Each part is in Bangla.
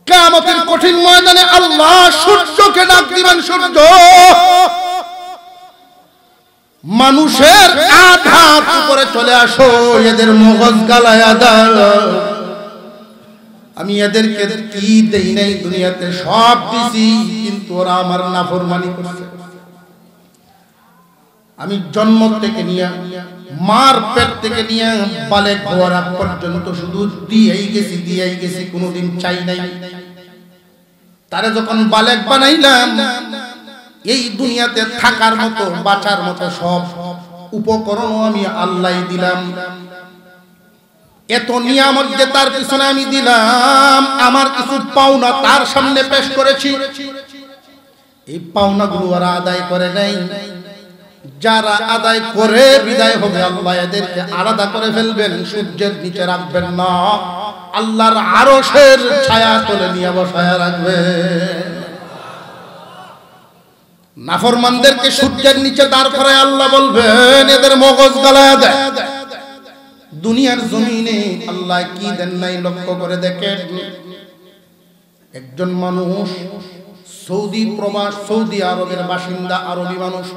কিয়ামতের কঠিন ময়দানে আল্লাহ সূর্যকে ডাক দিবেন, সূর্য মানুষের আধা উপরে চলে আসো, এদের মগজ গালায়া দাও। আমি এদেরকে কি দেই নাই দুনিয়াতে, সব দিছি, কিন্তু ওরা আমার নাফরমানি করছে। আমি জন্ম থেকে নিয়ে মার পেট থেকে নিয়ে বালেক হওয়ার আগ পর্যন্ত শুধু দিয়েই গেছি, কোনোদিন চাই নাই। তারা যখন বালেক বানাইলাম, এই দুনিয়াতে থাকার মতো বাঁচার মতো সব উপকরণ আমি আল্লাহ দিলাম। এত নিয়ামত যে তার পিছনে আমি দিলাম, আমার কিছু পাওনা তার সামনে পেশ করেছি। এই পাওনাগুলো ওরা আদায় করে নাই। যারা আদায় করে বিদায় হবে, আল্লাহ এদেরকে আলাদা করে ফেলবেন, সূর্যের নিচে রাখবেন না, আল্লাহর আরশের ছায়া তলে নিয়ে বসায়া রাখবেন। নাফরমানদেরকে সূর্যের নিচে দাঁড় করায় আল্লাহ বলবেন, এদের মগজ গালায়া দেয়। দুনিয়ার জমিনে আল্লাহ কি দেন নাই লক্ষ্য করে দেখেন। একজন মানুষ সৌদি প্রবাস, সৌদি আরবের বাসিন্দা, আরবি মানুষ,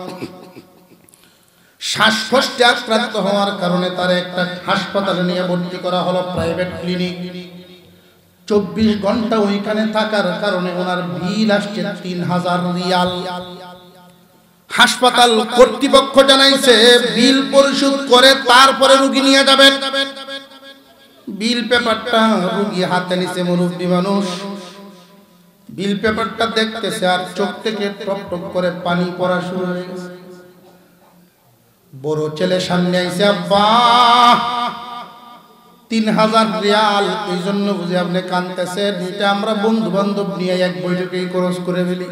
শ্বাসকষ্টে আক্রান্ত হওয়ার কারণে তার একটা হাসপাতালে নিয়ে ভর্তি করা হলো, প্রাইভেট ক্লিনিক। 24 ঘন্টা ওইখানে থাকার কারণে ওনার বিল আসছে 3000 রিয়াল। হাসপাতাল কর্তৃপক্ষ জানাইছে বিল পরিশোধ করে তারপরে রোগী নিয়ে যাবেন। বিল পেপারটা রোগী হাতে নিছে, মুরব্বী মানুষ, বিল পেপারটা দেখতেছে আর চোখ থেকে টপ টপ করে পানি পড়া শুরু হয়ে গেছে। বড় ছেলে সামনে আইছে, আব্বা 3000 রিয়াল, এই জন্য বুঝে আপনি কাঁদতেছেন, এটা আমরা বন্ধু বান্ধব নিয়ে এক বৈঠকেই খরচ করে ফেলি।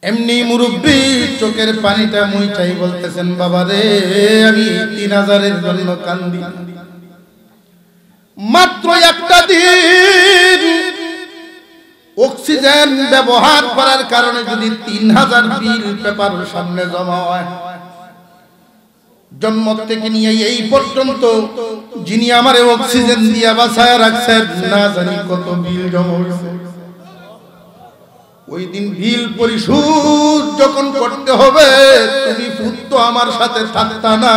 এমনি মুরব্বী চোখের পানিটা মুইটাই বলতেছেন, বাবা রে আমি 3000-এর জন্য কান্দি। মাত্র একটা দিন অক্সিজেন ব্যবহার করার কারণে যদি 3000 বিল পেপার সামনে জমা হয়, জন্ম থেকে নিয়ে এই পর্যন্ত যিনি আমারে অক্সিজেন দিয়া বাঁচায় রাখছেন, না জানি কত বিল জমা হয়েছে। ওই দিন বিল পরিশোধ যখন করতে হবে, তুমি পুত্র আমার সাথে থাকতা না।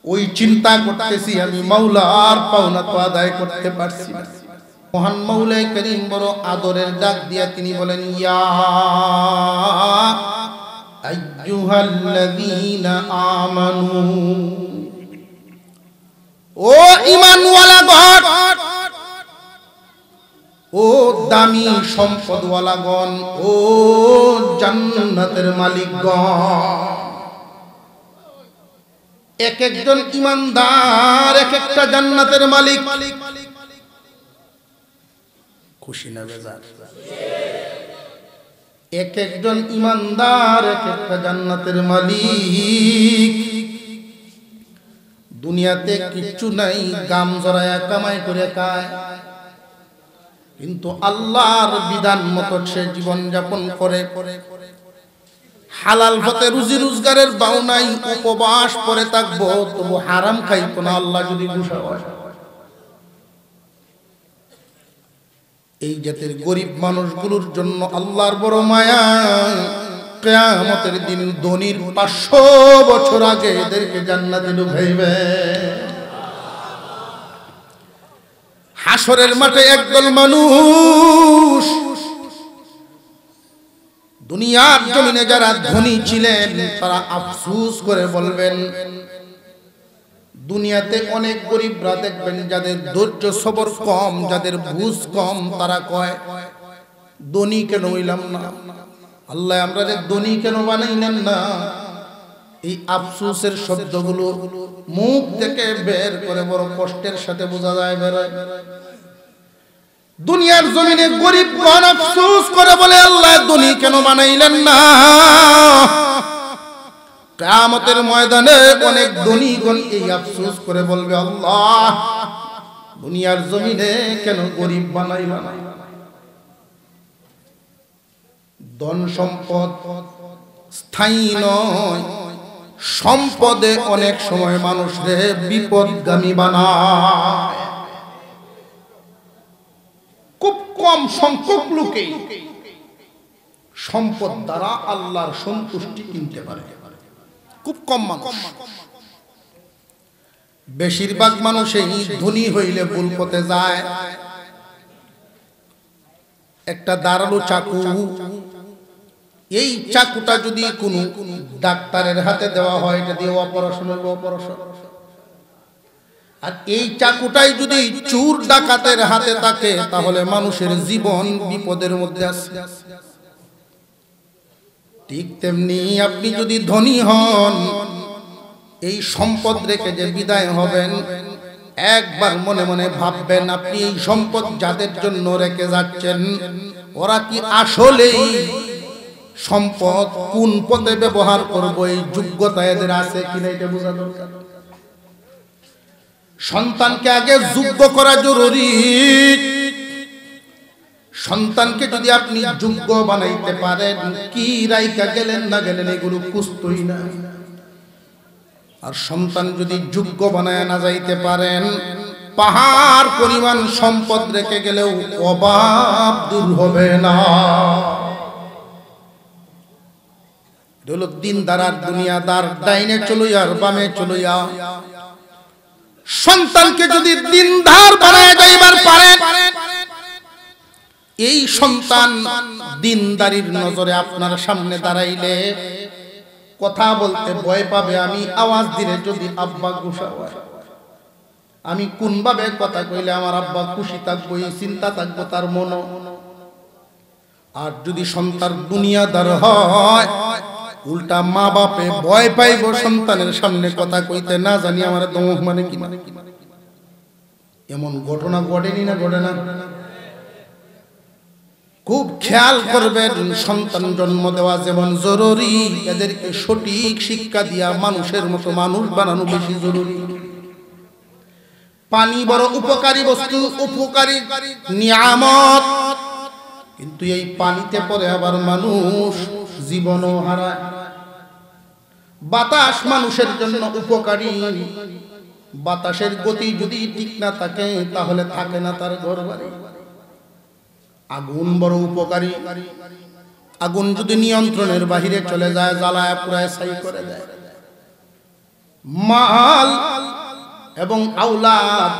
ওই চিন্তা করতেছি আমি, মাওলার পাওনা তো আদায় করতে পারছি না। মহান মাওলাই করিম বড় আদরের ডাক দিয়া তিনি বলেন, ইয়া আইয়ুহাল্লাযীনা আমানু, ও ঈমানওয়ালা গণ, ও দামি সম্পদওয়ালাগণ, ও জান্নাতের মালিকগণ। এক একজন ঈমানদার এক একটা জান্নাতের মালিক। খুশি না বেজার? এক একজন ঈমানদার এক একটা জান্নাতের মালিক। দুনিয়াতে কিচ্ছু নাই, গাম জড়ায়া কামাই করে খায়, কিন্তু আল্লাহর বিধান মতো সে জীবন যাপন করে। হালাল পথে রুজি রোজগারের বাউনাই উপবাস করে থাকবো, তবু হারাম খাইতো না, আল্লাহ যদি গুসা হয়। এই জাতের গরিব মানুষগুলোর জন্য আল্লাহর বড় মায়া। কিয়ামতের দিন ধনীর 500 বছর আগে এদেরকে জান্নাতে ঢুকাইবে। হাসরের মাঠে একদল মানুষ, দুনিয়ার জমিনে যারা ধনী ছিলেন তারা আফসোস করে বলবেন, দুনিয়াতে অনেক গরিবরা দেখবেন যাদের ধৈর্য সবর কম, যাদের বুঝ কম, তারা কয় ধনী কেন হইলাম না, আল্লাহ আমরা ধনী কেন বানাইলেন না। এই আফসোসের শব্দগুলো মুখ থেকে বের করে বড় কষ্টের সাথে বোঝা যায় বেরোয়। দুনিয়ার জমিনে গরিবগণ আফসোস করে বলে, আল্লাহ ধনী কেন বানাইলেন না। কিয়ামতের ময়দানে অনেক ধনীগণ এই আফসোস করে বলবে, আল্লাহ দুনিয়ার জমিনে কেন গরিব বানাইলেন না। ধন সম্পদ স্থায়ী নয়, সম্পদে অনেক সময় মানুষকে বিপদগামী বানায়। কম সংখ্যক লোকে সম্পদ দ্বারা আল্লাহর সন্তুষ্টি কিনতে পারে, খুব কম মানুষ। বেশিরভাগ মানুষই ধনী হইলে ভুল পথে যায়। একটা ধারালো চাকু, এই চাকুটা যদি কোনো ডাক্তারের হাতে দেওয়া হয়, এটা দিয়ে অপারেশন হবে, অপারেশন। আর এই চাকুটাই যদি চোর ডাকাতের হাতে থাকে, তাহলে মানুষের জীবন বিপদের মধ্যে আছে। ঠিক তেমনি আপনি যদি ধনী হন, এই সম্পদ রেখে যে বিদায় হবেন, একবার মনে মনে ভাববেন আপনি এই সম্পদ যাদের জন্য রেখে যাচ্ছেন, ওরা কি আসলেই সম্পদ কোন পথে ব্যবহার করবো এই যোগ্যতা এদের আছে কিনা, এটা বোঝা দরকার। সন্তানকে আগে যোগ্য করা জরুরি। সন্তানকে যদি আপনি যোগ্য বানাইতে পারেন, কি রাইকা গেলেন না গেলেন এগুলো কুস্তই না। আর সন্তান যদি যোগ্য বানায় না যাইতে পারেন, পাহাড় পরিমাণ সম্পদ রেখে গেলেও অভাব দূর হবে না। হলো দিনদার আর দুনিয়াদার, ডাইনে চলুইয়া আর বামে চলুইয়া। সন্তানকে যদি দিনদার বানায় যাইবার পারেন, এই সন্তান দিনদারির নজরে আপনার সামনে দাঁড়াইলে কথা বলতে ভয় পাবে। আমি আওয়াজ দিলে যদি আব্বা গুসা হয়, আমি কোন ভাবে কথা কইলে আমার আব্বা খুশি থাকবো, এই চিন্তা থাকবো তার মন। আর যদি সন্তান দুনিয়াদার হয়, উল্টা মা বাপে ভয় পাইব সন্তানের সামনে কথা কইতে, না জানি আমার দমক মানে কি। এমন ঘটনা ঘটেনি না ঘটে না? খুব খেয়াল করবেন, সন্তান জন্ম দেওয়া যেমন জরুরি, এদেরকে সঠিক শিক্ষা দিয়া মানুষের মতো মানুষ বানানো বেশি জরুরি। পানি বড় উপকারী বস্তু, উপকারী নিয়ামত, কিন্তু এই পানিতে পরে আবার মানুষ জীবনও হারায়। বাতাস মানুষের জন্য উপকারী, বাতাসের গতি যদি ঠিক না থাকে তাহলে থাকে না তার ঘরবাড়ি। আগুন বড় উপকারী, আগুন যদি নিয়ন্ত্রণের বাহিরে চলে যায়, জ্বালায় পুরায় ছাই করে দেয়। মাল এবং আওলাদ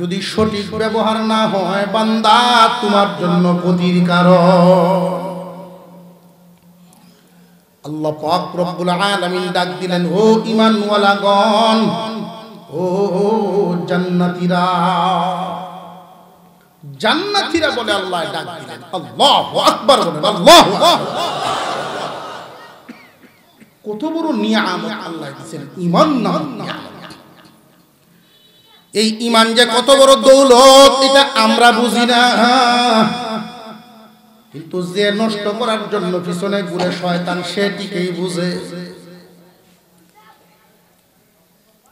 যদি সঠিক ব্যবহার না হয়, বান্দা তোমার জন্য ক্ষতির কারণ। আল্লাহ পাক রব্বুল আলামিন ডাক দিলেন, ও ঈমানওয়ালাগণ, ও জান্নাতীরা। জান্নাতীরা বলে আল্লাহ ডাক দিলেন। আল্লাহু আকবার বলেন, আল্লাহু আকবার। কত বড় নিয়ামত আল্লাহ দিয়েছেন, ঈমান নাম নিয়ামত। এই ঈমান যে কত বড় দৌলত, এটা আমরা বুঝি না, কিন্তু যে নষ্ট করার জন্য পিছনে ঘুরে শয়তান, সে ঠিকই বুঝে।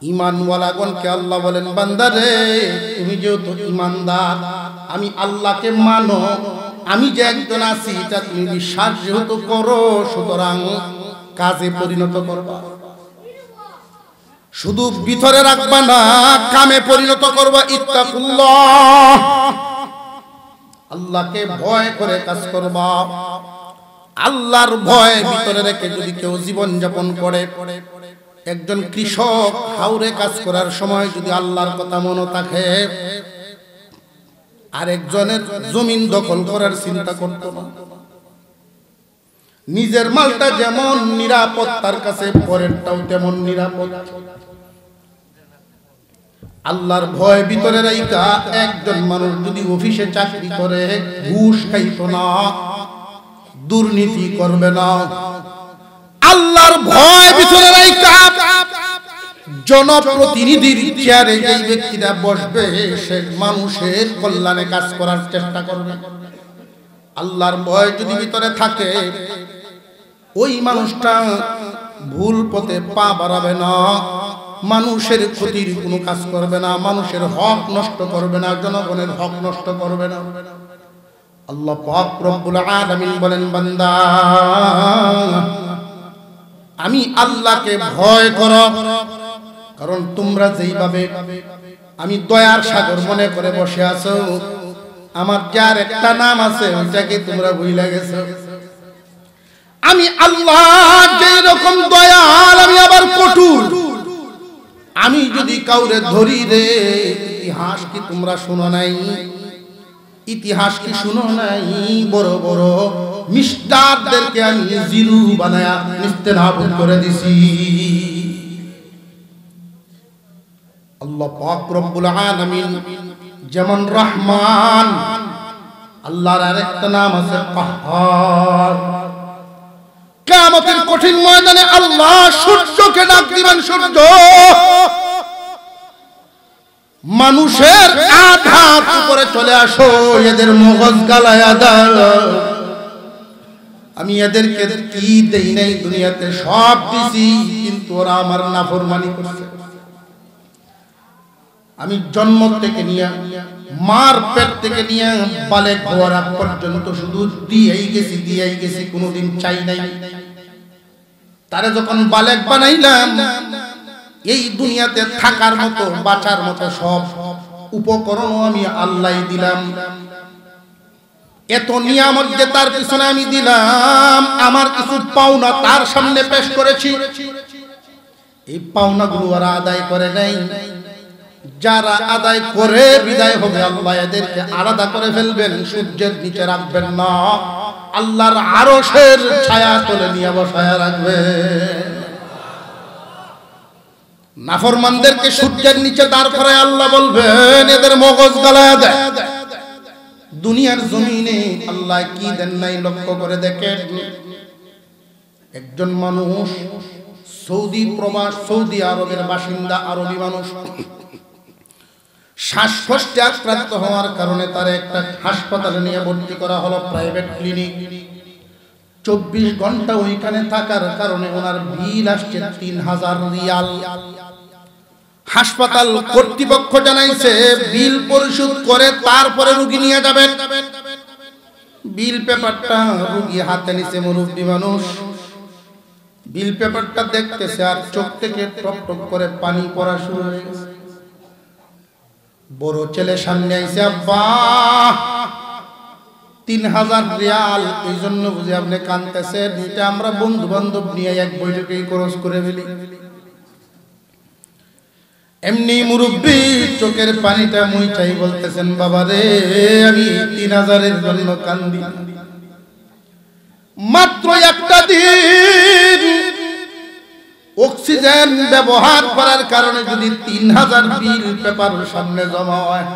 ঈমানওয়ালাগণকে আল্লাহ বলেন, বান্দারে তুমি যেহেতু ঈমানদার, আমি আল্লাহকে মানো, আমি যে একজন আছি এটা তুমি বিশ্বাস যেহেতু করো, সুতরাং কাজে পরিণত করবা। শুধু ভিতরে রাখবা না, কামে পরিণত করবা। ইত্তাকুল্লাহ, আল্লাহকে ভয় করে কাজ করবা। আল্লাহর ভয় ভিতরে রেখে যদি কেউ জীবন যাপন করে, একজন কৃষক হাওরে কাজ করার সময় যদি আল্লাহর কথা মনে থাকে, আরেকজনের জমিন দখল করার চিন্তা করত না। নিজের মালটা যেমন নিরাপদ, তার কাছে পরেরটাও তেমন নিরাপদ। আল্লাহর ভয় ভিতরে রাইখা একজন মানুষ যদি অফিসে চাকরি করে, ঘুষ খাইত না, দুর্নীতি করবে না, আল্লাহর ভয় ভিতরে রাইখা জনপ্রতিনিধির চেয়ারে যেই ব্যক্তিরা বসবে, সে মানুষের কল্যাণে কাজ করার চেষ্টা করবে। আল্লাহর ভয় যদি ভিতরে থাকে, ওই মানুষটা ভুল পথে পা বাড়াবে না, মানুষের ক্ষতির কোনো কাজ করবে না, মানুষের হক নষ্ট করবে না, জনগণের হক নষ্ট করবে না। আল্লাহ পাক রব্বুল আলামিন বলেন, বান্দা আমি আল্লাহকে ভয় করো, কারণ তোমরা যেইভাবে আমি দয়ার সাগর মনে করে বসে আছো, আমার যার একটা নাম আছে ওইটাকে তোমরা ভুলে গেছো। আমি আল্লাহ যেই রকম দয়াল আমি আবার কঠোর। আমি যদি কাউরে ধরি রে, ইতিহাস কি তোমরা শুনো নাই? ইতিহাস কি শুনো নাই? বড় বড় মিস্টারদেরকে আমি জিরু বানায়া নিস্তেনাবুদ করে দিছি। আল্লাহ পাক রব্বুল আলামিন যেমন রহমান, আল্লাহর আরেকটা নাম আছে কাহ্হার। কিয়ামতের কঠিন ময়দানে আল্লাহ সূর্যকে ডাক দিবেন, সূর্য মানুষের আধার উপরে চলে আসো, এদের মগজ গালায়া দাও। আমি এদেরকে কি দেই নাই দুনিয়াতে, সব দিছি, কিন্তু ওরা আমার নাফরমানি করছে। আমি জন্ম থেকে নিয়ে মার পেট থেকে নিয়ে বালেক হওয়ার আগ পর্যন্ত শুধু দিয়েই গেছি, কোনোদিন চাই নাই। তারে যখন বালেক বানাইলাম, এই দুনিয়াতে থাকার মতো বাঁচার মতো সব উপকরণ আমি আল্লাহ দিলাম। এত নিয়ামত যে তার পিছনে আমি দিলাম, আমার কিছু পাওনা তার সামনে পেশ করেছি। এই পাওনাগুলো ওরা আদায় করে নাই। যারা আদায় করে বিদায় হবে, আল্লাহ এদেরকে আলাদা করে ফেলবেন, সূর্যের নিচে রাখবেন না, আল্লাহর আরশের ছায়া তলে নিয়ে বসায় রাখবেন। নাফরমানদেরকে সূর্যের নিচে দাঁড় করে আল্লাহ বলবেন এদের মগজ গালায়া দেয়। দুনিয়ার জমিনে আল্লাহ কি দেন নাই লক্ষ্য করে দেখেন। একজন মানুষ সৌদি প্রবাস, সৌদি আরবের বাসিন্দা, আরবি মানুষ, শ্বাসকষ্টে আক্রান্ত হওয়ার কারণে তার একটা হাসপাতালে নিয়ে ভর্তি করা হলো, প্রাইভেট ক্লিনিক। 24 ঘন্টা ওইখানে থাকার কারণে ওনার বিল আসছে 3000 রিয়াল। হাসপাতাল কর্তৃপক্ষ জানাইছে বিল পরিশোধ করে তারপরে রোগী নিয়ে যাবেন। বিল পেপারটা রোগী হাতে নিছে, মুরব্বী মানুষ, বিল পেপারটা দেখতেছে আর চোখ থেকে টপ টপ করে পানি পড়া শুরু হয়ে গেছে। বড় ছেলে সামনে আইছে, আব্বা 3000 রিয়াল, এই জন্য বুঝে আপনি কাঁদতেছেন, এটা আমরা বন্ধু বান্ধব নিয়ে এক বৈঠকেই খরচ করে ফেলি। এমনি মুরব্বী চোখের পানিটা মুইটাই বলতেছেন, বাবা রে আমি 3000-এর জন্য কান্দি। মাত্র একটা দিন অক্সিজেন ব্যবহার করার কারণে যদি 3000 বিল পেপার সামনে জমা হয়,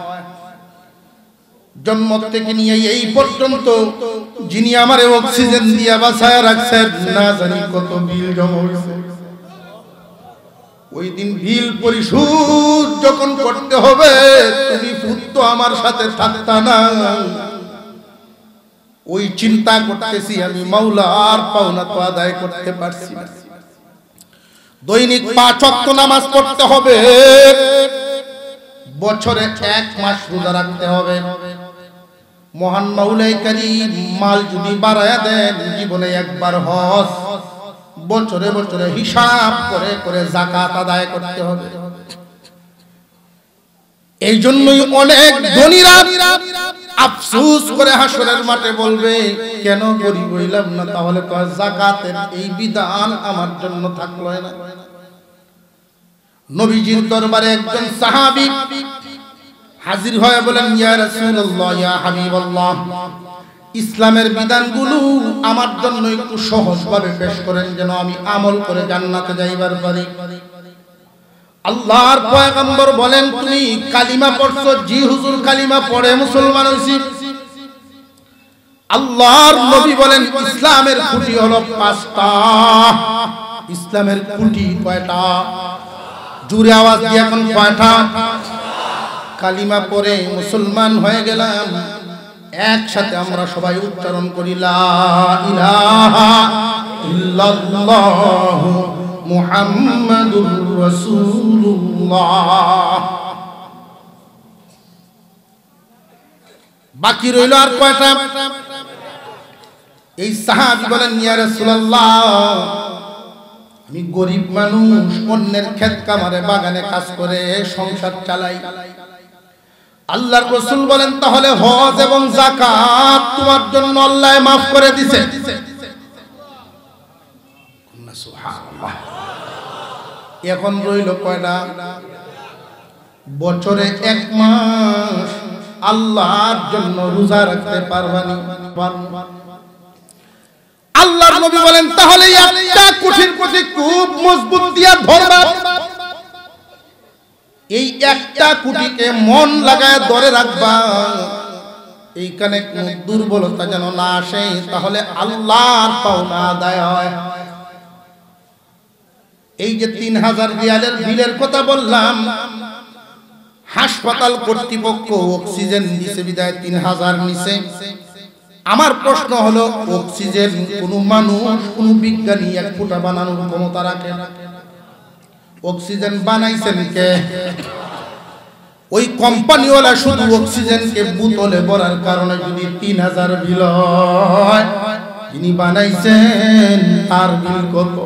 জন্ম থেকে নিয়ে এই পর্যন্ত যিনি আমারে অক্সিজেন দিয়া বাঁচায় রাখছেন, না জানি কত বিল জমা হয়েছে। ওই দিন বিল পরিশোধ যখন করতে হবে, তুমি পুত্র আমার সাথে থাকতা না। ওই চিন্তা করতেছি আমি, মাওলার পাওনা তো আদায় করতে পারছি না। দৈনিক 5 ওয়াক্ত নামাজ পড়তে হবে, বছরে 1 মাস রোজা রাখতে হবে। মহান মাওলাই কারীম মাল যদি বাড়ায়া দেন, জীবনে একবার হজ, বছরে বছরে হিসাব করে করে যাকাত আদায় করতে হবে। এই জন্যই অনেক ধনীরা আফসোস করে হাসরের মাঠে বলবে, কেন গরিব হইলাম না? তাহলে তো যাকাতের এই বিধান আমার জন্য থাকলো না। নবীজির দরবারে একজন সাহাবী হাজির হয়ে বলেন, ইয়া রাসূলুল্লাহ, ইয়া হাবিবাল্লাহ, ইসলামের বিধানগুলো আমার জন্য একটু সহজভাবে পেশ করেন, যেন আমি আমল করে জান্নাতে যাইবার পারি। আল্লাহর পয়গম্বর বলেন, তুমি কালিমা পড়ছো? জি হুজুর, কালিমা পড়ে মুসলমান হইছি। আল্লাহর নবী বলেন, ইসলামের খুঁটি হলো 5টা। ইসলামের খুঁটি কয়টা? জোরে আওয়াজ দিয়ে এখন কয়টা? কালিমা পড়ে মুসলমান হয়ে গেলাম, একসাথে আমরা সবাই উচ্চারণ করি, লা ইলাহা ইল্লাল্লাহ মুহাম্মাদুর রাসূলুল্লাহ। বাকি রইল আর কয়টা? এই সাহাবী বলেন, ইয়া রাসূলুল্লাহ, আমি গরিব মানুষ, অন্যের ক্ষেত কামারে বাগানে কাজ করে সংসার চালাই, আল্লাহর রাসূল বলেন তাহলে হজ এবং যাকাত তোমার জন্য আল্লাহ মাফ করে দিয়েছে। সুবহানাল্লাহ। এখন রইল কয়টা? বছরে 1 মাস আল্লাহর জন্য রোজা রাখতে পারবানি? আল্লাহর নবী বলেন তাহলে একটা কুঠির প্রতি খুব মজবুত দিয়া ধরবা, এই একটা কুটিকে মন লাগায় ধরে রাখবা, এইখানে কোন দুর্বলতা যেন না আসে, তাহলে আল্লাহর পাওনা আদায় হয়। এই যে 3000 রিয়ালের বিলের কথা বললাম, হাসপাতাল কর্তৃপক্ষ অক্সিজেন দিছে বিদায় 3000 নিছে। আমার প্রশ্ন হলো, অক্সিজেন কোন মানুষ কোন বিজ্ঞানী 1 ফুটা বানানোর ক্ষমতা রাখে? অক্সিজেন বানাইছেন কে? ওই কোম্পানিওয়ালা শুধু অক্সিজেনকে বোতলে ভরার কারণে যদি 3000 বিল হয়, যিনি বানাইছেন তার বিল কত?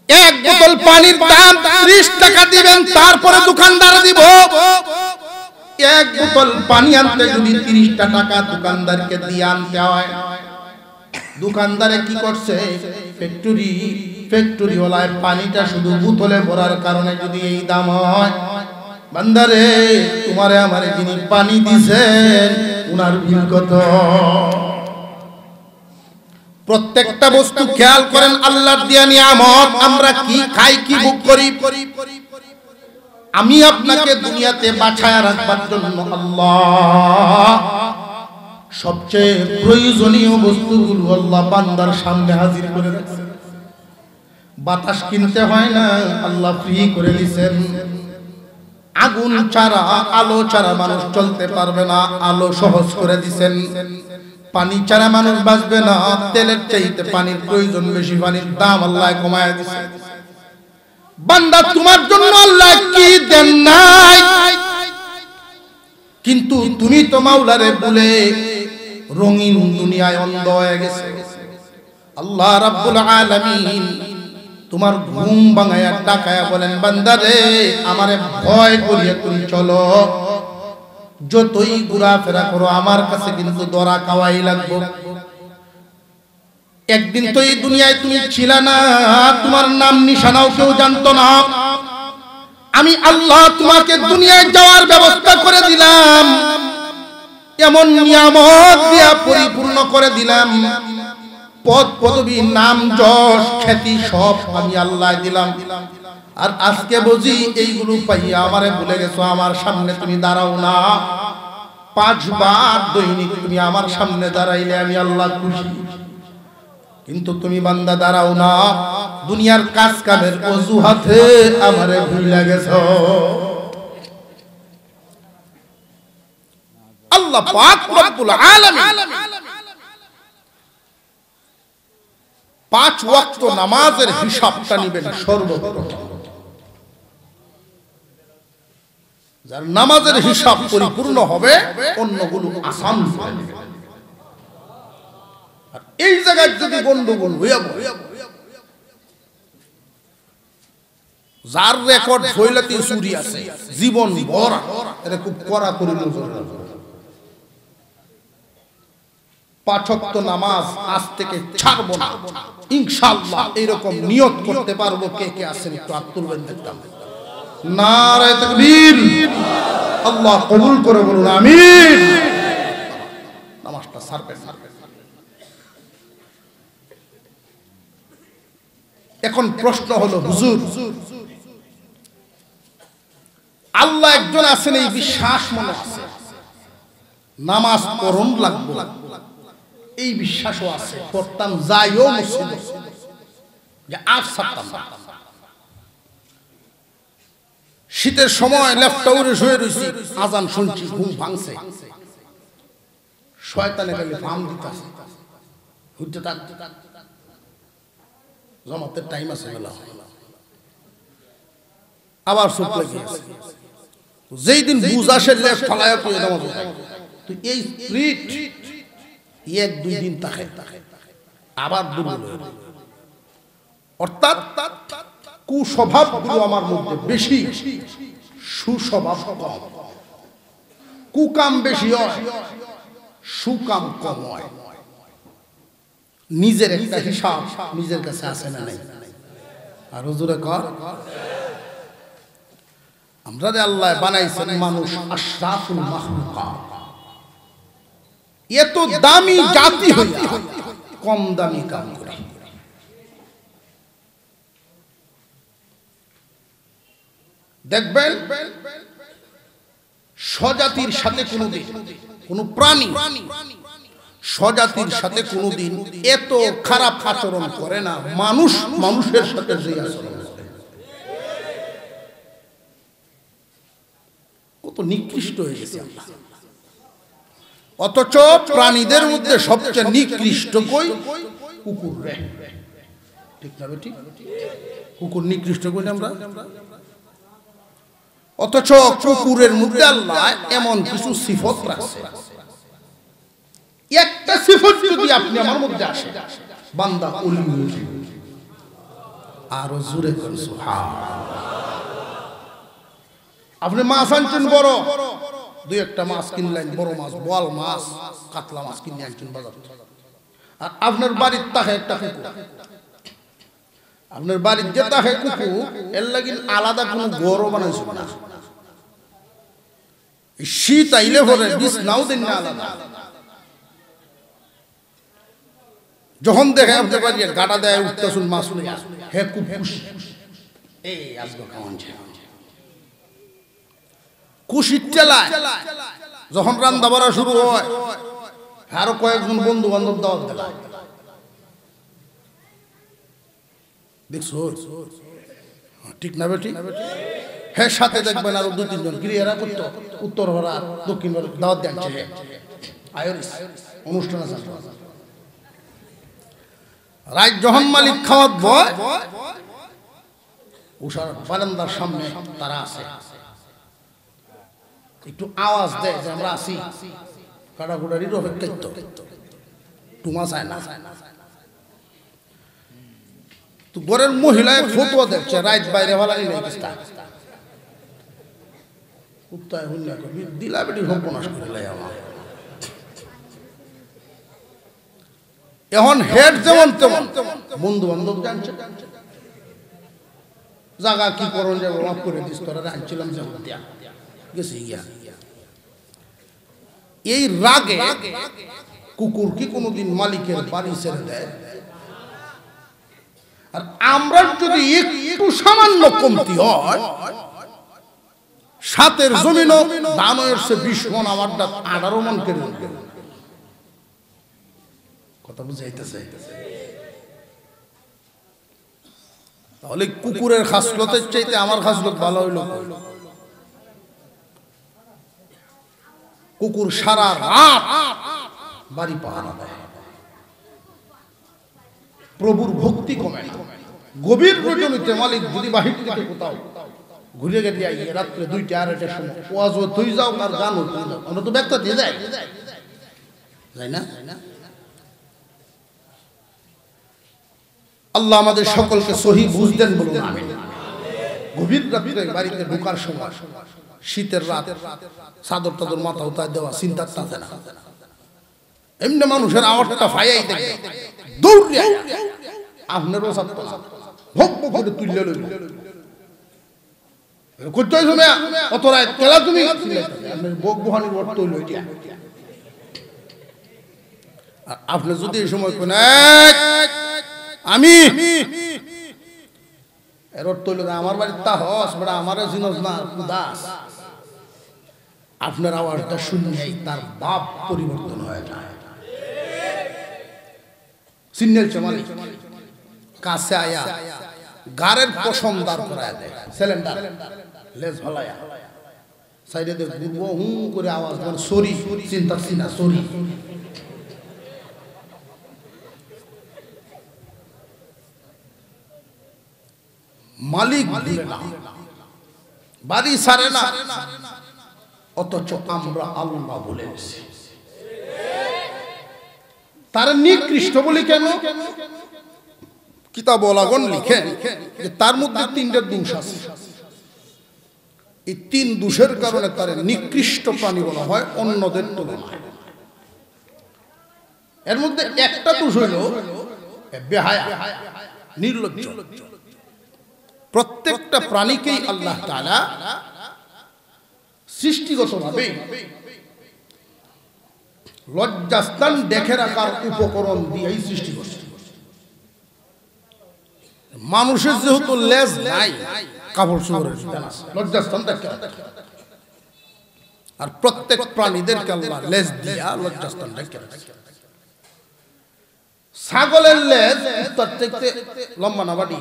1 বোতল পানির দাম 30 টাকা দিবেন, তারপরে দোকানদার দিব। 1 বোতল পানি আনতে যদি 30 টাকা দোকানদারকে দিয়ে আনতে হয়, দোকানদারে কি করছে? ফ্যাক্টরিওয়ালায় পানিটা শুধু বোতলে ভরার কারণে যদি এই দাম হয়, বান্দারে তোমারে আমারে যিনি পানি দিবেন উনার বিল কত? প্রত্যেকটা বস্তু খেয়াল করেন, আল্লাহর দেয়া নিয়ামত। আমরা কি খাই, কি ভোগ করি, আমি আপনাকে দুনিয়াতে বাঁচায় রাখবার জন্য আল্লাহ সবচেয়ে প্রয়োজনীয় বস্তুগুলো আল্লাহ বান্দার সামনে হাজির করে রাখছেন। বাতাস কিনতে হয় না, আল্লাহ ফ্রি করে দিয়েছেন। আগুন ছাড়া, আলো ছাড়া মানুষ চলতে পারবে না, আলো সহজ করে দিয়েছেন। পানি ছাড়া মানুষ বাঁচবে না, তেলের চাইতে পানির প্রয়োজন বেশি, পানির দাম আল্লাহ কমায় দিয়েছে। বান্দা তোমার জন্য আল্লাহ কি দেন নাই, কিন্তু তুমি তো মাওলারে বলে রঙিন দুনিয়ায় অন্ধ হয়ে গেছে। আল্লাহ রাব্বুল আলামিন তোমার ঘুম ভাঙায়া ডাকায়া বলেন, বান্দারে আমারে ভয় করিয়া তুমি চলো, যতই ঘোরাফেরা করো আমার কাছে কিন্তু ধরা খাওয়াই লাগবে। একদিন তো এই দুনিয়ায় তুমি ছিল না, তোমার নাম নিশানাও কেউ জানতো না। আমি আল্লাহ তোমাকে দুনিয়ায় যাওয়ার ব্যবস্থা করে দিলাম, এমন নিয়ামত দিয়া পরিপূর্ণ করে দিলাম, পদ পদবী নাম যশ খ্যাতি সব আমি আল্লাহ দিলাম। আর আজকে বুঝি এইগুলো পাইয়া আমারে ভুলে গেছো। আমার সামনে তুমি দাঁড়াও না, 5 বার দৈনিক তুমি আমার সামনে দাঁড়াইলে আমি আল্লাহ খুশি, কিন্তু তুমি বান্দা দাঁড়াও না, দুনিয়ার কাজ কামের অজুহাতে আমারে ভুলে গেছো। আল্লাহ পাক রব্বুল আলামিন 5 ওয়াক্ত নামাজের হিসাবটা নেবেন সর্বপ্রথম। যার নামাজের হিসাব পরিপূর্ণ হবে, অন্যগুলো আসান হবে। আর এই জায়গায় যদি গন্ডগোল হইয়া পড়ে, যার রেকর্ড ফয়লাতি চুরি আছে জীবন ভর, এটা খুব কড়া করে নজর রাখবে। 5 ওয়াক্ত নামাজ আজ থেকে ছাড়বো না ইনশাআল্লাহ, এরকম নিয়ত করতে পারবো। কে কে আছেন একটু হাত তুলবেন দেখতাম। নারে তাকবীর, আল্লাহ কবুল করে বলুন আমিন। নামাজটা ছাড়বেন। এখন প্রশ্ন হলো, হুজুর আল্লাহ একজন আছেন এই বিশ্বাস মনে আছে, নামাজ পড়ন লাগবে এই বিশ্বাসও আছে, পড়তাম যাইও মসজিদে যে আজ ছাড়তাম না। শীতের সময় লেফটা উড়ে শুয়ে রয়েছি, আজান শুনছি, ঘুম ভাঙছে, শয়তানে খালি ফাম দিতেছে, উঠতে থাকতে জমাতের টাইম আছে বেলা, আবার চোখ লাগিয়েছে। যেই দিন বুঝ আসে লেফট ফালায়া করে নামাজ তুই এই স্প্রিট 1-2 দিন থাকে, আবার দুর্বল হয়ে যায়। অর্থাৎ কুস্বভাবগুলো আমার মধ্যে বেশি, সুস্বভাব কম। কুকাম বেশি হয়, সুকাম কম হয়। নিজের একটা হিসাব নিজের কাছে আছে না নাই? আর হুজুরে কর, আমরা আল্লাহ বানাইছেন মানুষ আশরাফুল মাখলুকাত, এত দামি জাতি হইয়া কম দামি কাম করে। দেখবেন স্বজাতির সাথে কোনদিন কোন প্রাণী স্বজাতির সাথে কোনদিন এত খারাপ আচরণ করে না মানুষ মানুষের সাথে যে আচরণ করে। কত নিকৃষ্ট হয়ে গেছে আমরা। অথচ প্রাণীদের মধ্যে সবচেয়ে নিকৃষ্ট কই? কুকুর রে। ঠিক না বেটি? কুকুর নিকৃষ্ট কই আমরা। অথচ কুকুরের মধ্যে আল্লাহ এমন কিছু সিফত রাখছে, একটা সিফত যদি আপনি আমার মধ্যে আসে বান্দা ওলি হয়ে যাবে। আরো জোরে করেন সুবহানাল্লাহ। আপনি মাছ আনছেন বড়, দুই একটা মাছ কিনলেন, বড় মাছ, বোয়াল মাছ, কাতলা মাছ কিনে আনছেন বাজার থেকে, আর আপনার বাড়ির তাহে একটা কুকুর, আপনার বাড়ির যে তাহে কুকুর, এর লাগি আলাদা কোনো ঘরও বানাইছেন না। শীত আইলে পরে বিছনাও দেন না আলাদা। যখন দেখে আপনি বাড়ি গাটা দেয় উঠতেছুন মাছ লইয়া, হে কুকুর এই আজকে কেমন খুশির চেলায় যখন রান্না বাড়া শুরু হয়, আরো কয়েকজন বন্ধু বান্ধব দাওয়াত দিল, দেখছো ঠিক না বেটি? হ্যাঁ, সাথে দেখবেন আরো দু তিনজন গিরিয়ারা করতো, উত্তর ভরা দক্ষিণ ভরা দাওয়াত দিচ্ছে, অনুষ্ঠান আছে। রাত যখন মালিক খাওয়াত ভয়, উষার বারান্দার সামনে তারা আছে, একটু আওয়াজ দেয় যে আমরা আসি, কাটাকুটারির অপেক্ষা টুমা চায় না। তো ঘরের মহিলায় ফতুয়া দেখছে রাত বাইরে ভালো দিলা বেটি সর্বনাশ করে আমার। এখন হেড যেমন তেমন বন্ধু বান্ধব জানছে, জায়গা কি করণ যাবো মাফ করে দিস, তোরা আনছিলাম যেমন গেছি গিয়া। এই রাগে কুকুর কি কোনোদিন মালিকের বাড়ি ছেড়ে দেয়? আর আমরা যদি একটু সামান্য কমতি হয়, সাতের জমিন দান হয়েছে 20 মন, আমারটা 18 মন কেন? কথা বুঝাইতেছে? তাহলে কুকুরের খাসলতের চাইতে আমার খাসলত ভালো হইল। কুকুর সারা রাত বাড়ি পাহারা দেয়, প্রভুর ভক্তি কমে না। গভীর রজনীতে মালিক যদি বাহির থেকে কোথাও ঘুরে গেলে আইয়ে রাত্রে 2টা 2:30টার সময় ওয়াজ তুই যাও আর গান তুই যাও, আমরা তো ব্যক্ত দিয়ে যাই না। আল্লাহ আমাদের সকলকে সহি বুঝ দেন বলুন আমিন। গভীর রাত্রে বাড়িতে ঢোকার সময়, শীতের রাত, চাদর টাদর মাথা উঠায় দেওয়া চিন্তার থাকে না, এমনি মানুষের আওয়াজটা ফাইয়াই দেখে দৌড়ে আপনারও ছাত্র ভোগ ভোগ করে তুললে লইল করতে শুনে অত রায় তেলা তুমি ভোগ বহানির অর্থ হইল এটা। আপনি যদি এই সময় কোন আমি এর অর্থ হইল আমার বাড়ির তা হস বেড়া আমারও জিনস না দাস, আপনার আওয়াজটা শুনলেই তার ভাব পরিবর্তন হয়ে যায়। সিগন্যাল চমালি কাছে আয়া গারের পশম দাঁড় করায় দেয়, সিলিন্ডার লেজ ভালায়া সাইডে দেখ হু করে আওয়াজ করে সরি চিন্তা চিনা সরি। মালিক বাড়ি ছাড়ে না, অথচ আমরা আল্লাহ বলে তার নিকৃষ্ট বলি কেন? কিতাব ওলাগণ লিখেন যে তার মধ্যে 3টা দোষ আছে। এই 3 দোষের কারণে তার নিকৃষ্ট প্রাণী বলা হয় অন্যদের তুলনায়। এর মধ্যে একটা দোষ হইল বেহায়া, নির্লজ্জ। প্রত্যেকটা প্রাণীকেই আল্লাহ তাআলা সৃষ্টিগতভাবে লজ্জাস্থান দেখে রাখার উপকরণ দিয়েই সৃষ্টি করছে। মানুষের যেহেতু লেজ নাই, কাপড় চোপড়ের লজ্জাস্থান দেখে রাখে, আর প্রত্যেক প্রাণীদেরকে আল্লাহ লেজ দিয়া লজ্জাস্থান দেখে রাখে। ছাগলের লেজ তার থেকে লম্বা না বাড়ি,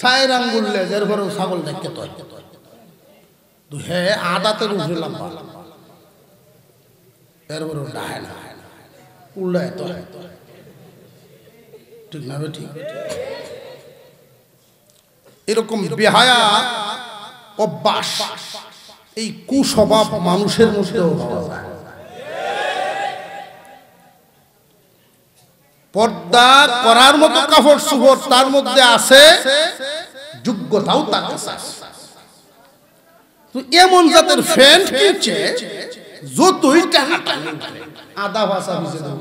4 আঙ্গুল লেজ, এর পরেও ছাগল দেখতে তো হ্যাঁ আদাতের উপরে লম্বা, এর পরেও ডাহে না, উল্লায় তো ঠিক না? ঠিক এরকম বেহায়া অভ্যাস, এই কুস্বভাব মানুষের মধ্যেও পাওয়া যায়। পর্দা করার মতো কাপড় চোপড় তার মধ্যে আছে, যোগ্যতাও তার কাছে আছে। তো এমন জাতের ফ্যান কিনছে যতই টানাটানি আধা ভাষা ভিজে দেব।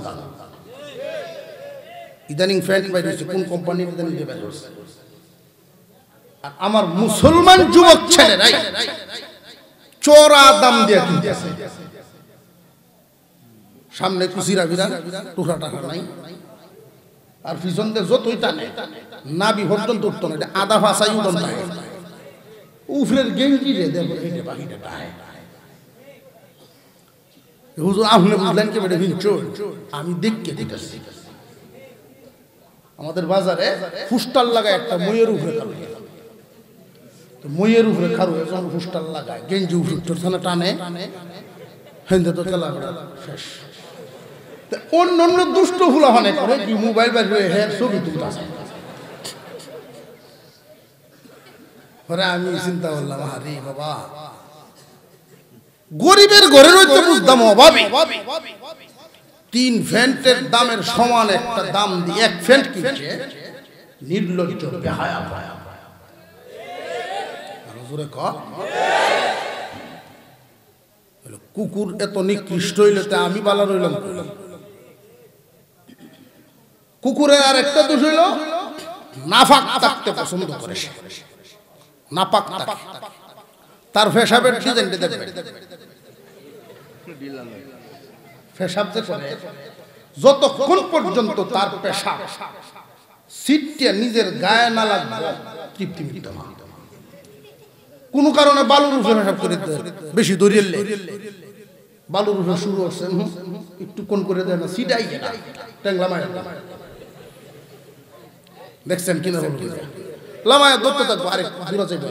ইদানিং ফ্যান বাইরে হচ্ছে, কোন কোম্পানি ইদানিং বের করছে। আর আমার মুসলমান যুবক ছেলেরাই চোরা দাম দিয়ে কিনতেছে। সামনে কুচিরা বিরা টুকরা টাকা নাই, আর পিছন দিয়ে যতই টানে নাবি পর্যন্ত উঠতো না, এটা আধা ভাষাই উঠন থাকে। উফরের গেঞ্জি রে দেব এটা বাকিটা টাহে। হুজুর আপনি বুঝলেন কি বেটা ভিনছো? আমি দেখকে দিতেছি আমাদের বাজারে ফুস্টাল লাগায় একটা মইয়ের উপরে খারু, তো মইয়ের উপরে খারু যখন ফুস্টাল লাগায় গেঞ্জি উপরে টানে হেন্দে তো তেলা শেষ। অন্য অন্য দুষ্ট ফুলা হনে করে কি মোবাইল বাইর হয়ে হের ছবি তুলতেছে। আমি চিন্তা করলাম, আরে বাবা, গরিবের ঘরের হইতে বুঝতাম অভাবে 3 ফ্যান্টের দামের সমান একটা দাম দিয়ে 1 ফ্যান্ট কিনছে, নির্লজ্জ বেহায়া। কুকুর এত নিকৃষ্ট হইলে তা আমি বালা রইলাম। কুকুরের আর একটা দোষ হইল নাফাক থাকতে পছন্দ করে, নাপাক তার পেশাবের ডিজাইনটা দেখবে, পেশাব যে করে যতক্ষণ পর্যন্ত তার পেশাব সিটটা নিজের গায়ে না লাগবে তৃপ্তি মিলত না। কোন কারণে বালুর উপরে পেশাব করে বেশি দৌড়িয়ে বালুর উপরে শুরু হচ্ছে, একটু কোন করে দেয় না, সিটাই না ট্যাংলা মায়ের দেখছেন কিনা লামায় ধরতে থাকবো, আরেক দূরে যাইবে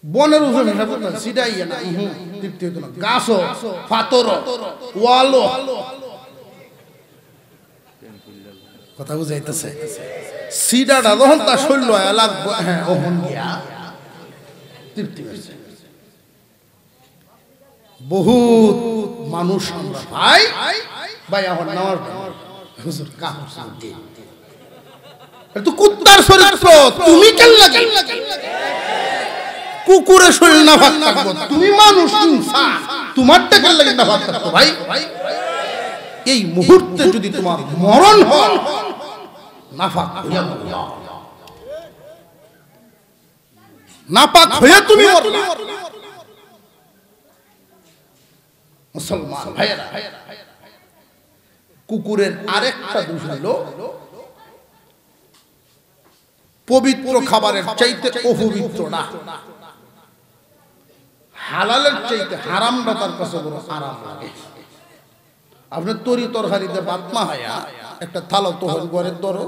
বনের উপরে পেশাব করতে সিটাই না, তৃপ্তি হইতো না। গাছও পাথর ওয়ালও, কথা বুঝাইতেছে। সিডাটা যখন তার শৈল লাগবে, হ্যাঁ ওহন গিয়া তৃপ্তি হয়েছে। বহুত মানুষ আমরা ভাই ভাই আমার নামার হুজুর কাপড় দিয়ে তো কুত্তার চরিত্র, তুমি কেন লাগে কুকুরের শরীর না ভাত থাকবো, তুমি মানুষ ইনসান, তোমারটা কেন লাগে না ভাত থাকবো ভাই। এই মুহূর্তে যদি তোমার মরণ হয় নাফাক হইয়া নাপাক হইয়া তুমি মরলা। মুসলমান ভাইয়েরা, কুকুরের আরেকটা দোষ হলো পবিত্র খাবারের চাইতে অপবিত্র না, হালালের চাইতে হারামটা তার কাছে বড় আরাম লাগে। আপনার তরি তরকারিতে ভাত মাহায়া একটা থালা তোহর ঘরের ধরো,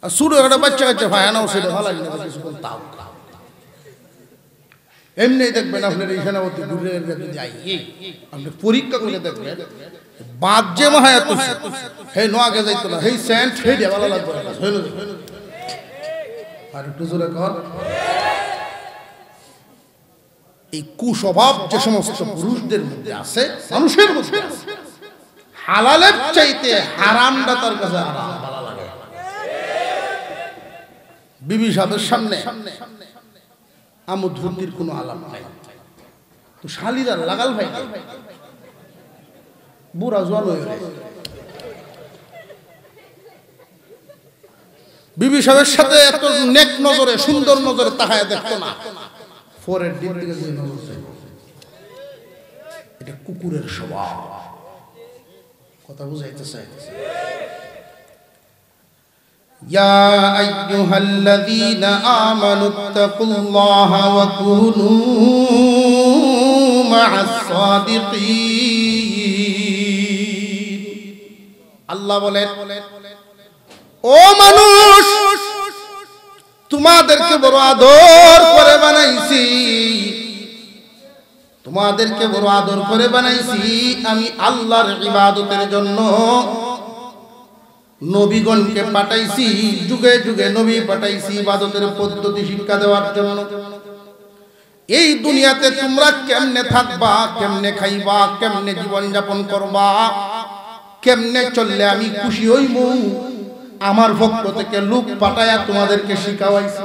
আর শুরু একটা বাচ্চা কাচ্চা ভায়ানাও সেটা ভালো লাগে না, কিছুক্ষণ তাও এমনি দেখবেন আপনার এই সেনাপতি ঘুরে যাই, আপনি পরীক্ষা করে দেখবেন বাদ যে মাহায়া তো হে নোয়াকে যাইতো না, হে সেন্ট হে দিয়ে ভালো লাগবে না, আর একটু জোরে কর। এই কুস্বভাব যে সমস্ত পুরুষদের মধ্যে আছে, মানুষের মধ্যে আছে, হালালের চাইতে হারামটা তার কাছে আরাম ভালো লাগে। বিবি সাহেবের সামনে আমোদ ফুর্তির কোনো আলাপ নাই। তো শালিরা লাগাল ভাই বুড়া জোয়াল হয়ে গেছে। বিবি সাহেবের সাথে এত নেক নজরে সুন্দর নজরে তাকায় দেখতো না, ফোরের দিক থেকে যে নজর চাইব, এটা কুকুরের স্বভাব। কথা বুঝাইতে চাইতেছে। ইয়া আইয়ুহাল্লাযীনা আমানুত্তাকুল্লাহা ওয়া কুনু মা'আস সাদিকিন। আল্লাহ বলেন, ও মানুষ, তোমাদেরকে বড় আদর করে বানাইছি, তোমাদেরকে বড় আদর করে বানাইছি আমি আল্লাহর ইবাদতের জন্য। নবীগণকে পাঠাইছি, যুগে যুগে নবী পাঠাইছি ইবাদতের পদ্ধতি শিক্ষা দেওয়ার জন্য। এই দুনিয়াতে তোমরা কেমনে থাকবা, কেমনে খাইবা, কেমনে জীবন যাপন করবা, কেমনে চললে আমি খুশি হইব, আমার পক্ষ থেকে লোক পাঠায়া তোমাদেরকে শিখাইছি।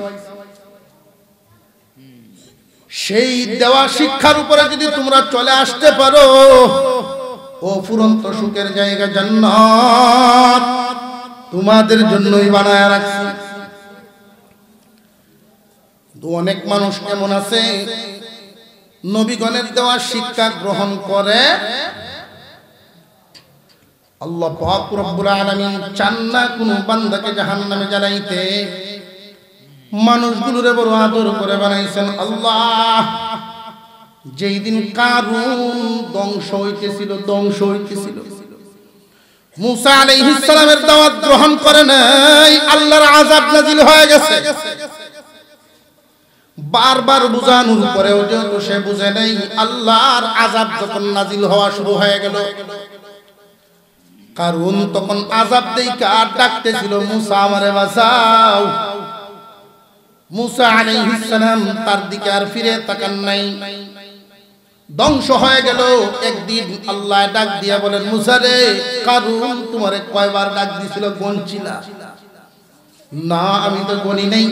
সেই দেওয়া শিক্ষার উপরে যদি তোমরা চলে আসতে পারো, ও ফুরন্ত সুখের জায়গা জান্নাত তোমাদের জন্যই বানায়া রাখছি। অনেক মানুষ এমন আছে নবীগণের দেওয়া শিক্ষা গ্রহণ করে, আল্লাহ পাক রব্বুল আলামিন চান না কোন বান্দাকে জাহান্নামে জ্বালাইতে, মানুষগুলোরে বড় আদর করে বানাইছেন আল্লাহ। যেই দিন কারুন ধ্বংস হইতেছিল, মুসা আলাইহিস সালামের দাওয়াত গ্রহণ করে নাই, আল্লাহর আযাব নাযিল হয়ে গেছে। বারবার বুঝানোর পরেও যেহেতু সে বুঝে নাই, আল্লাহর আযাব যখন নাযিল হওয়া শুরু হয়ে গেল, কারুন তখন আযাব দেইকা ডাকতেছিল, মুসা আমারে বাঁচাও। মুসা আলাইহিস সালাম তার দিকে আর ফিরে তাকান নাই, ধ্বংস হয়ে গেল। একদিন আল্লাহ ডাক দিয়া বলেন, মুসা রে, কারুন তোমারে কয়বার ডাক দিছিল গণছিলা? না, আমি তো গণি নাই।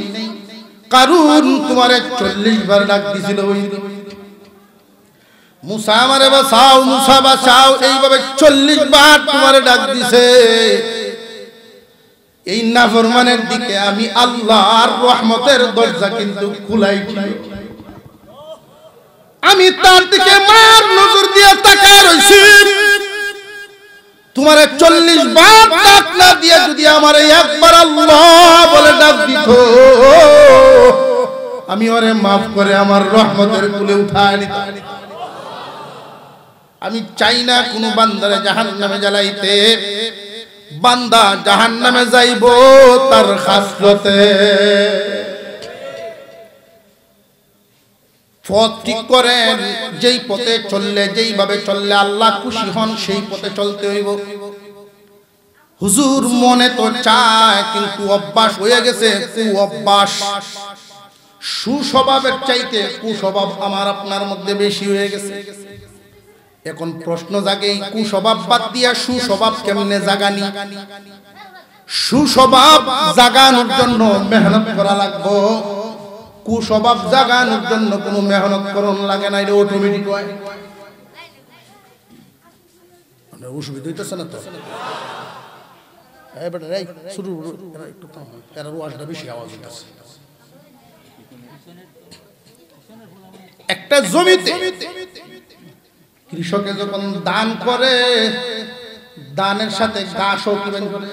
কারুন তোমারে 40 বার ডাক দিছিল। মুসা আমারে বাঁচাও, মুসা বাঁচাও, এইভাবে 40 বার তোমারে ডাক দিছে। এই নাফরমানের দিকে আমি আল্লাহর রহমতের দরজা কিন্তু খুলাই দিই, আমি তার দিকে মার নজর দিয়ে তাকায় রইছি। তোমারে 40 বার ডাক না দিয়ে যদি আমারে একবার আল্লাহ বলে ডাক দিত, আমি ওরে মাফ করে আমার রহমতের কুলে উঠায় নিতাম। আমি চাই না কোন বান্দারে জাহান্নামে জ্বালাইতে, বান্দা জাহান্নামে যাইব তার খাসলতে। পথ ঠিক করেন, যেই পথে চললে, যেইভাবে চললে আল্লাহ খুশি হন, সেই পথে চলতে হইব। হুজুর মনে তো চায়, কিন্তু অভ্যাস হয়ে গেছে কু অভ্যাস। সুস্বভাবের চাইতে কুস্বভাব আমার আপনার মধ্যে বেশি হয়ে গেছে। এখন প্রশ্ন জাগে, কুস্বভাব বাদ দিয়া সুস্বভাব কেমনে জাগানি? সুস্বভাব জাগানোর জন্য মেহনত করা লাগবে, কুস্বভাব জাগানোর জন্য কোনো মেহনত করন লাগে না, এটা অটোমেটিক হয়। অসুবিধা হইতেছে না তো? একটা জমিতে কৃষকে যখন দান করে, দানের সাথে ঘাসও কিবেন করে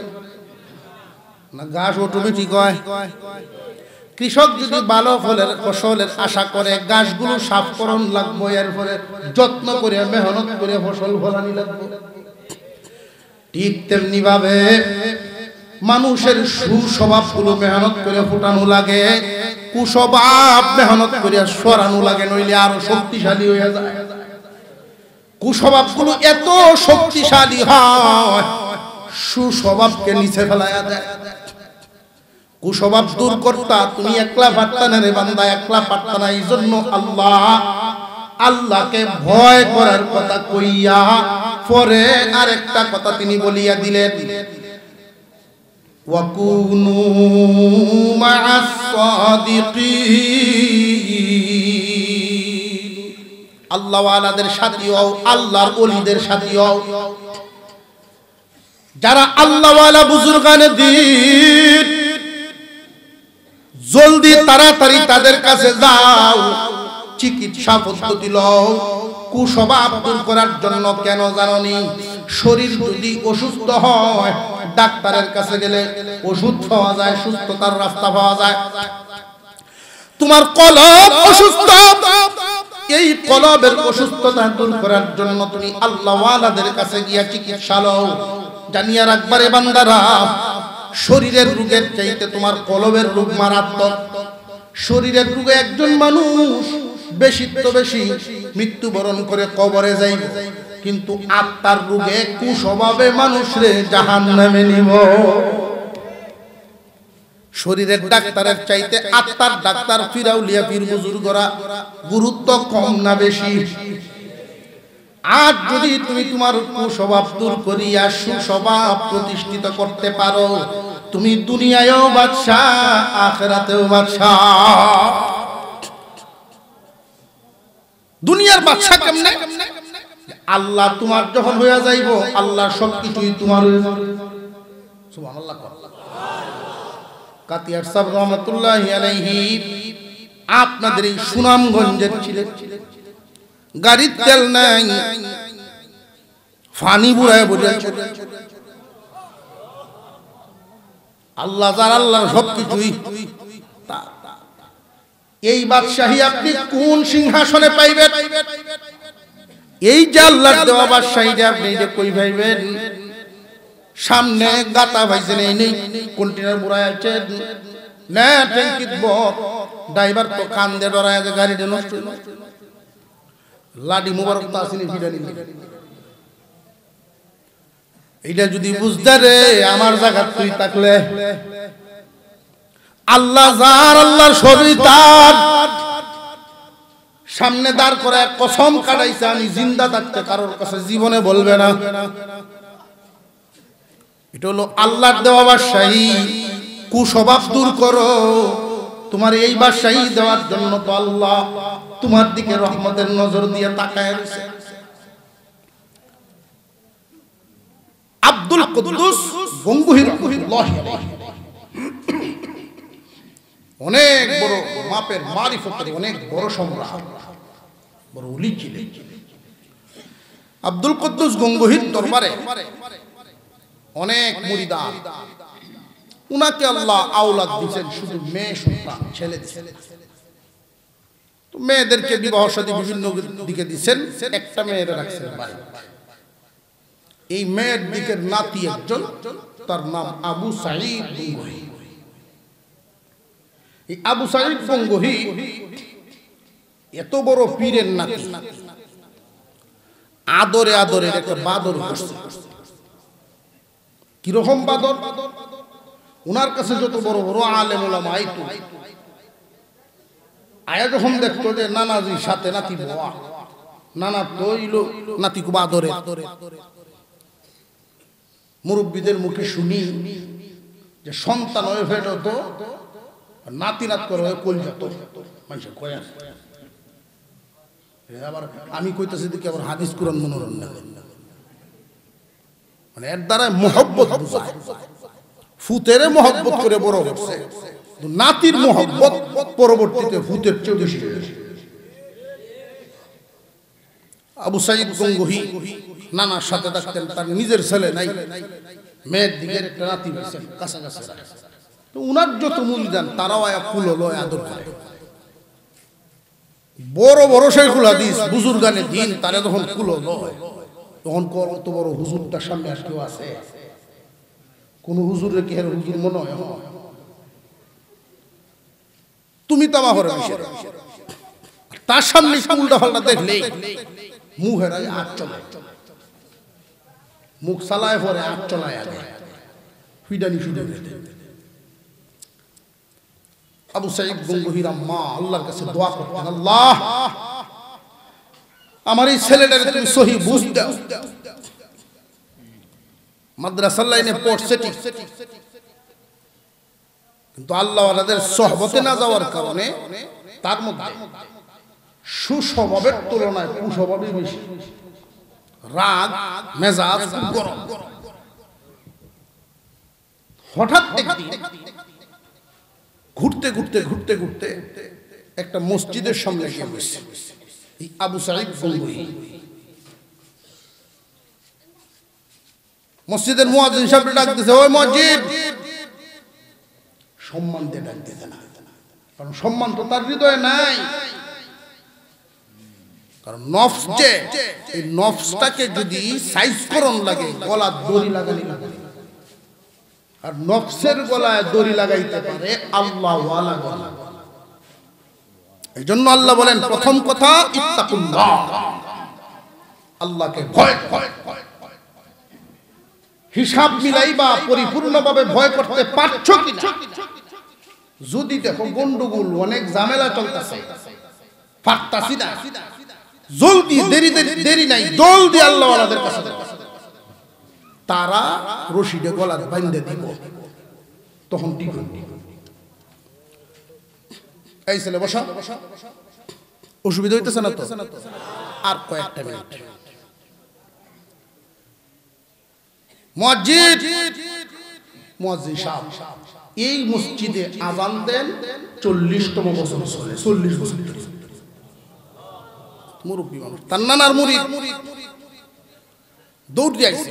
না, ঘাস অটোমেটিক হয়। কৃষক যদি ভালো ফসলের আশা করে, ঘাসগুলো সাফ করণ লাগবে, এরপরে যত্ন করে মেহনত করে ফসল ফলানি লাগবে। ঠিক তেমনি ভাবে মানুষের সুস্বভাবগুলো মেহনত করে ফুটানো লাগে, কুস্বভাব মেহনত করে সরানো লাগে, নইলে আরো শক্তিশালী হয়ে যায়। কুস্বভাবগুলো এত শক্তিশালী হয়, সুস্বভাবকে নিচে ফেলায়া দেয়। কুস্বভাব দূর করতা তুমি একলা পারতা না রে বান্দা, একলা পারতা না। এই জন্য আল্লাহকে ভয় করার কথা কইয়া পরে আরেকটা কথা তিনি বলিয়া দিলেন, ওয়াকুনু মা'আস সাদিকিন, আল্লাহ ওয়ালাদের সাথী হও, আল্লাহর ওলিদের সাথী হও। যারা আল্লাহ ওয়ালা বুজুর্গানে দিন, জলদি তাড়াতাড়ি তাদের কাছে যাও, চিকিৎসা পদ্ধতি লও। কুস্বভাব দূর করার জন্য কেন জানোনি? শরীর যদি অসুস্থ হয়, ডাক্তারের কাছে গেলে ওষুধ পাওয়া যায়, সুস্থতার রাস্তা পাওয়া যায়। তোমার কলব অসুস্থ, এই কলবের অসুস্থতা দূর করার জন্য তুমি আল্লাহ ওয়ালাদের কাছে গিয়া চিকিৎসা লও। জানিয়া রাখবারে বান্দারা, শরীরের রোগের চাইতে তোমার কলবের রোগ মারাত্মক। শরীরের রোগে একজন মানুষ বেশি মৃত্যুবরণ করে কবরে যাইবে, কিন্তু আত্মার রোগে কুস্বভাবে মানুষরে জাহান্নামে নিব। শরীরের ডাক্তারের চাইতে আত্মার ডাক্তার ফিরাউলিয়া পীর বুজুর্গরা গুরুত্ব কম না বেশি? আজ যদি তুমি তোমার কুস্বভাব দূর করিয়া সুস্বভাব প্রতিষ্ঠিত করতে পারো, তুমি দুনিয়ায়ও বাদশা, আখিরাতেও বাদশা। দুনিয়ার বাদশা কেমনে? আল্লাহ তোমার যখন হয়ে যাইব, আল্লাহ সবকিছুই তোমার হয়ে যাবে। সুবহানাল্লাহ। কাতিয়ার সাহেব রহমাতুল্লাহি আলাইহি আপনাদের এই সুনামগঞ্জের ছিলেন। গাড়ির তেল নাই, ফানি বুড়ায় বুঝেছে। আল্লাহ যার, আল্লাহর সবকিছুই। এই বাদশাহী আপনি কোন সিংহাসনে পাইবেন? এই যে আল্লাহর দেওয়া বাদশাহীটা আপনি যে কই পাইবেন? সামনে গাতা ভাইছেন, এই নেই কন্টেনার বুড়ায় আছে না, ট্যাঙ্কিত বক ড্রাইভার তো কান দিয়ে ডরায় যে গাড়িটা নষ্ট। লাডি মুবারক তো আসেনি ফিরানি। এইটা যদি বুঝতে রে, আমার জায়গা তুই থাকলে, আল্লাহ যার, আল্লাহর সবই তার। সামনে দাঁড় করে কসম কাটাইছে, আমি জিন্দা থাকতে কারোর কাছে জীবনে বলবে না। এটা হলো আল্লাহর দেওয়া বাদশাহী। কুস্বভাব দূর করো। তোমার এই বাদশাহী দেওয়ার জন্য তো আল্লাহ তোমার দিকে রহমতের নজর দিয়ে তাকায় রয়েছে। আব্দুল কুদ্দুস গঙ্গুহি রাহমাতুল্লাহি আলাইহি অনেক বড় মাপের মারিফতের অনেক বড় সম্রাট, বড় ওলি ছিলেন। আব্দুল কুদ্দুস গঙ্গুহির দরবারে অনেক মুরিদান। উনাকে আল্লাহ আওলাদ দিয়েছেন, শুধু মেয়ে সন্তান, ছেলে দিয়েছেন। তো মেয়েদেরকে বিবাহ শাদী বিভিন্ন দিকে দিয়েছেন, একটা মেয়ের রাখছেন বাড়ি। এই মেয়ের দিকের নাতি একজন, তার নাম আবু সাঈদ গঙ্গুহি। এই আবু সাঈদ গঙ্গুহি এত বড় পীরের নাতি, আদরে আদরে একটা বাদর করছে। কিরকম বাদর? উনার কাছে যত বড় বড় আলেম উলামা আইতো, আয়া যখন দেখতো যে নানাজির সাথে নাতি বোয়া, নানা তো ইলো নাতি খুব আদরে। মুরব্বীদের মুখে শুনি যে সন্তান হয়ে ফেটো তো নাতি নাত করে কল যেত মানুষের কয়া। আবার আমি কইতেছি দেখি আবার হাদিস কুরআন মনোরণ না, মানে এর দ্বারা মহব্বত বুঝায়। ফুতেরে মহব্বত করে বড় হচ্ছে, নাতির মহব্বত পরবর্তীতে ফুতের চেয়ে বেশি। আবু সাঈদ গঙ্গুহি নানার সাথে থাকতেন, তার নিজের ছেলে নাই, মেয়ের দিকের একটা নাতি হয়েছেন কাছাকাছি। তো উনার যত মুরিদান তারাও আয়া কুলো লয়, আদর করে। বড় বড় শাইখুল হাদিস বুজুর্গানে দিন তারা যখন কুলো লয়, তখন কত বড় হুজুরটার সামনে আর কেউ আছে? কোন হুজুরের কি হুজুর মনে হয়? তুমি তামা হরে তার সামনে উল্টা পাল্টা দেখলে মুখের আগ চলায়, মুখ চালায় পরে আগ চলায়, আগে ফিডানি শুরু। আবু সাঈদ গঙ্গুহির আম্মা আল্লাহর কাছে দোয়া করতেন, আল্লাহ আমার এই ছেলেটাকে তুমি সহি বুঝ দাও। মাদ্রাসার লাইনে পড়ছে ঠিক, কিন্তু আল্লাহ ওয়ালাদের সোহবতে না যাওয়ার কারণে তার মধ্যে সুস্বভাবের তুলনায় কুস্বভাবই বেশি, রাগ মেজাজ গরম। হঠাৎ একদিন ঘুরতে ঘুরতে ঘুরতে ঘুরতে একটা মসজিদের সামনে গিয়ে বসে এই আবু সাঈদ গঙ্গুহি, মসজিদের মুয়াজ্জিন সাহেব ডাক দিয়েছে, ওই মসজিদ, সম্মান দিয়ে ডাক দিতে না, কারণ সম্মান তো তার হৃদয়ে নাই। কারণ নফস যে, এই নফসটাকে যদি সাইজ করন লাগে গলা দড়ি লাগানি লাগে, আর নফসের গলায় দড়ি লাগাইতে পারে আল্লাহ ওয়ালা গলা। এই জন্য আল্লাহ বলেন প্রথম কথা ইত্তাকুল্লাহ, আল্লাহকে ভয় ভয়। হিসাব মিলাইবা পরিপূর্ণভাবে ভয় করতে পারছো কিনা, যদি দেখো গন্ডগোল অনেক ঝামেলা চলতেছে পারতাছি না, জলদি দেরি নাই, জলদি আল্লাহ ওয়ালাদের কাছে তারা রশিদে গলা বাঁধে দিব, তখন ঠিক এই ছেলে বসা, অসুবিধা হইতেছে না তো? আর কয়েকটা মিনিট। মুয়াজ্জিন সাহেব এই মসজিদে আযান দেন 40তম বছর চলে, 40 বছর মুরব্বী মানুষ, তার নানার মুরিদ দৌড় দিয়ে আইছে,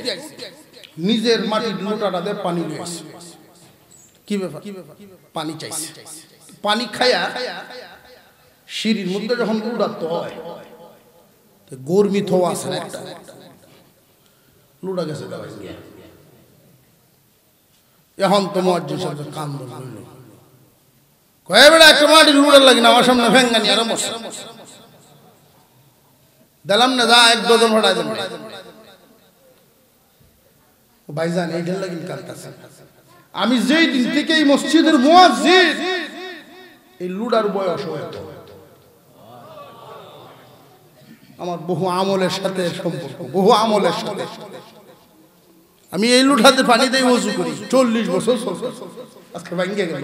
নিজের মাটির লোটাটাতে পানি নিয়ে আসে। কি ব্যাপার? পানি চাইছে। পানি খায়া সিঁড়ির মধ্যে যখন লুড়াতে হয়, গরমি থোয়া আছে একটা, লুড়া গেছে। এখন তো মুয়াজ্জিন সাহেব কান ধরল, কয় বেড়া একটা মাটির লুড়ার লাগি না আমার সামনে ভেঙ্গানি আর মশা দিলাম না, যা এক ডজন ভাড়া দেন ভাইজান, এইটার লাগি কাঁদতেছে। আমি যেই দিন থেকে এই মসজিদের মুয়াজ্জিন, এই লুডার বয়স হয়তো আমার বহু আমলের সাথে সম্পর্ক, বহু আমলের সাথে। আমি এই লুঠাতে পানি দিয়ে ওযু করি 40 বছর, আজকে ভাঙ্গে গেল।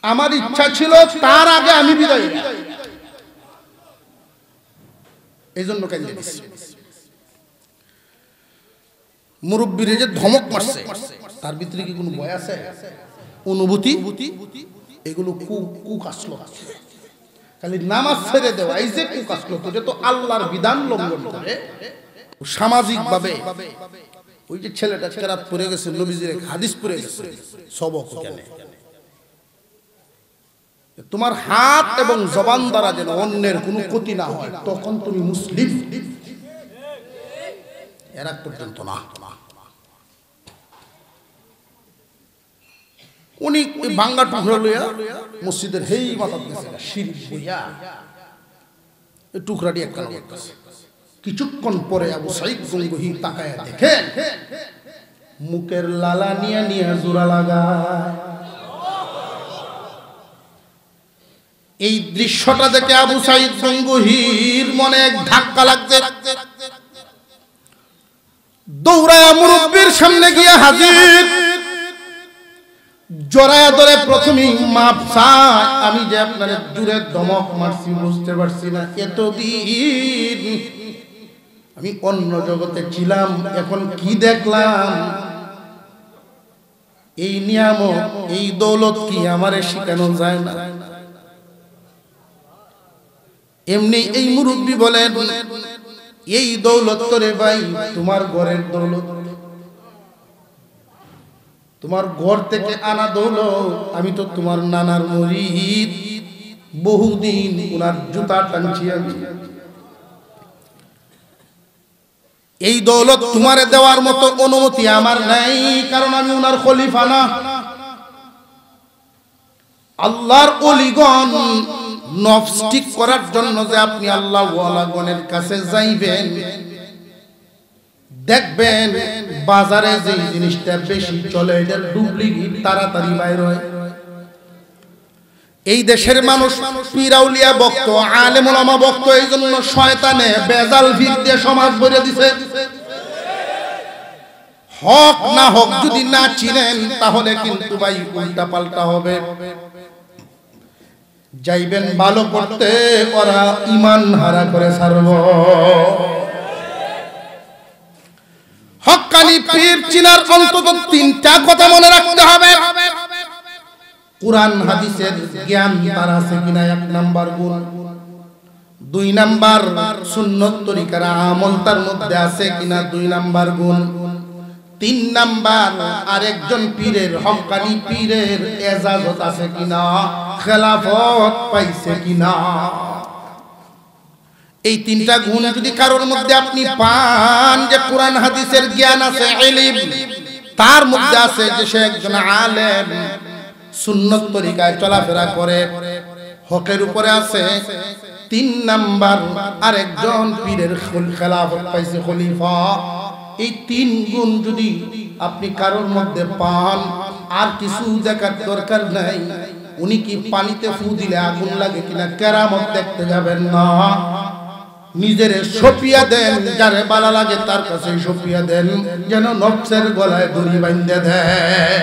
আমার ইচ্ছা ছিল তার আগে আমি বিদায়, এই জন্য কাঁদে দিচ্ছি। মুরব্বীরে যে ধমক মারছে, তার ভিতরে কি কোনো ভয় আছে, অনুভূতি? এগুলো কুক আসলো, খালি নামাজ ছেড়ে দেওয়া, এই যে কুক আসলো, তো যে তো আল্লাহর বিধান লঙ্ঘন করে সামাজিক ভাবে। ওই যে ছেলেটা কেরাত পড়ে গেছে, নবীজির হাদিস পড়ে গেছে, সবক কেন? তোমার হাত এবং জবান দ্বারা যেন অন্যের কোনো ক্ষতি না হয়, তখন তুমি মুসলিম, এর আগ পর্যন্ত না। উনি ভাঙ্গা টুকরা লইয়া মসজিদের হেই মাথা দিয়েছে, সিঁড়ি বইয়া এই টুকরাটি একখানা করতেছে। কিছুক্ষণ পরে আবু সাঈদ গঙ্গুহি তাকায়া দেখে মুখের লালা নিয়ে নিয়ে জোড়া লাগায়। এই দৃশ্যটা দেখে আবু সাঈদ গঙ্গুহির মনে এক ধাক্কা লাগতে দৌড়ায়া মুরব্বির সামনে গিয়ে হাজির, জড়ায়া ধরে প্রথমেই মাপ চায়, আমি যে আপনার জুড়ে ধমক মারছি বুঝতে পারছি না, এতদিন আমি অন্য জগতে ছিলাম, এখন কি দেখলাম, এই নিয়ামত এই দৌলত কি আমারে শিখানো যায় না? এমনি এই মুরব্বী বলেন, এই দৌলত তোরে ভাই তোমার ঘরের দৌলত, তোমার ঘর থেকে আনা দৌলত। আমি তো তোমার নানার মুরিদ, বহুদিন ওনার জুতা টানছি আমি। এই দৌলত তোমারে দেওয়ার মতো অনুমতি আমার নাই, কারণ আমি ওনার খলিফা না। আল্লাহর ওলিগণ নফস ঠিক করার জন্য যে আপনি আল্লাহ ওয়ালাগণের কাছে যাইবেন, দেখবেন বাজারে যে জিনিসটা বেশি চলে এটা ডুপ্লিকেট তাড়াতাড়ি বাইর হয়। এই দেশের মানুষ পীর আউলিয়া ভক্ত, আলেম ওলামা ভক্ত, এই জন্য শয়তানে বেজাল ভিড় দিয়ে সমাজ ভরে দিছে। হক না হক যদি না চিনেন তাহলে কিন্তু ভাই উল্টা পাল্টা হবে। যাইবেন ভালো করতে, ওরা ঈমান হারা করে ছাড়ব। হক্কানি পীর চিনার অন্তত তিনটা কথা মনে রাখতে হবে। কুরআন হাদিসের জ্ঞান তার আছে কিনা, এক নাম্বার গুণ। দুই নাম্বার সুন্নত তরিকার আমল তার মধ্যে আছে কিনা, দুই নাম্বার গুণ। তিন নাম্বার আরেকজন পীরের, হক্কানি পীরের এজাজত আছে কিনা, খেলাফত পাইছে কিনা। এই তিনটা গুণ যদি কারোর মধ্যে আপনি পান, যে কোরআন হাদিসের জ্ঞান আছে, ইলম তার মধ্যে আছে, যে সে একজন আলেম, সুন্নত তরিকায় চলাফেরা করে, হকের উপরে আছে। তিন নাম্বার আরেকজন পীরের খেলাফত পাইছে, খলিফা। এই তিন গুণ যদি আপনি কারোর মধ্যে পান, আর কিছু দেখার দরকার নাই। উনি কি পানিতে ফু দিলে আগুন লাগে কিনা কেরামত দেখতে যাবেন না। নিজের সপিয়া দেন, যারে ভালো লাগে তার কাছে সপিয়া দেন, যেন নফসের গলায় দড়ি বাঁধে দেয়।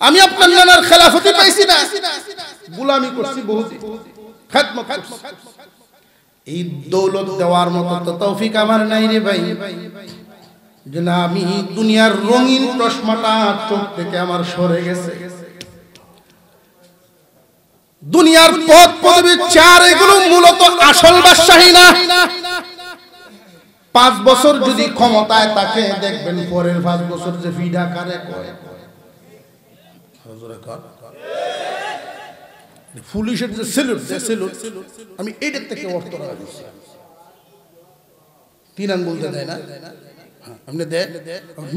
আমি আপনার নানার খেলাফতি পাইছি না, গোলামি করছি, বহুত খেদমত করছি। এই দৌলত দেওয়ার মতো তো তৌফিক আমার নাই রে ভাই। যেন আমি দুনিয়ার রঙিন চশমাটা চোখ থেকে আমার সরে গেছে। দুনিয়ার পদ পদবী চার, এগুলো মূলত আসল বাদশাহী না। 5 বছর যদি ক্ষমতায় থাকে, দেখবেন পরের 5 বছর যে ফিডা কারে কয়, পুলিশের যে সেলুট, আমি এটার থেকে অর্থ রাখা দিচ্ছি। 3 আন বলতে দেয় না, আপনি দেয়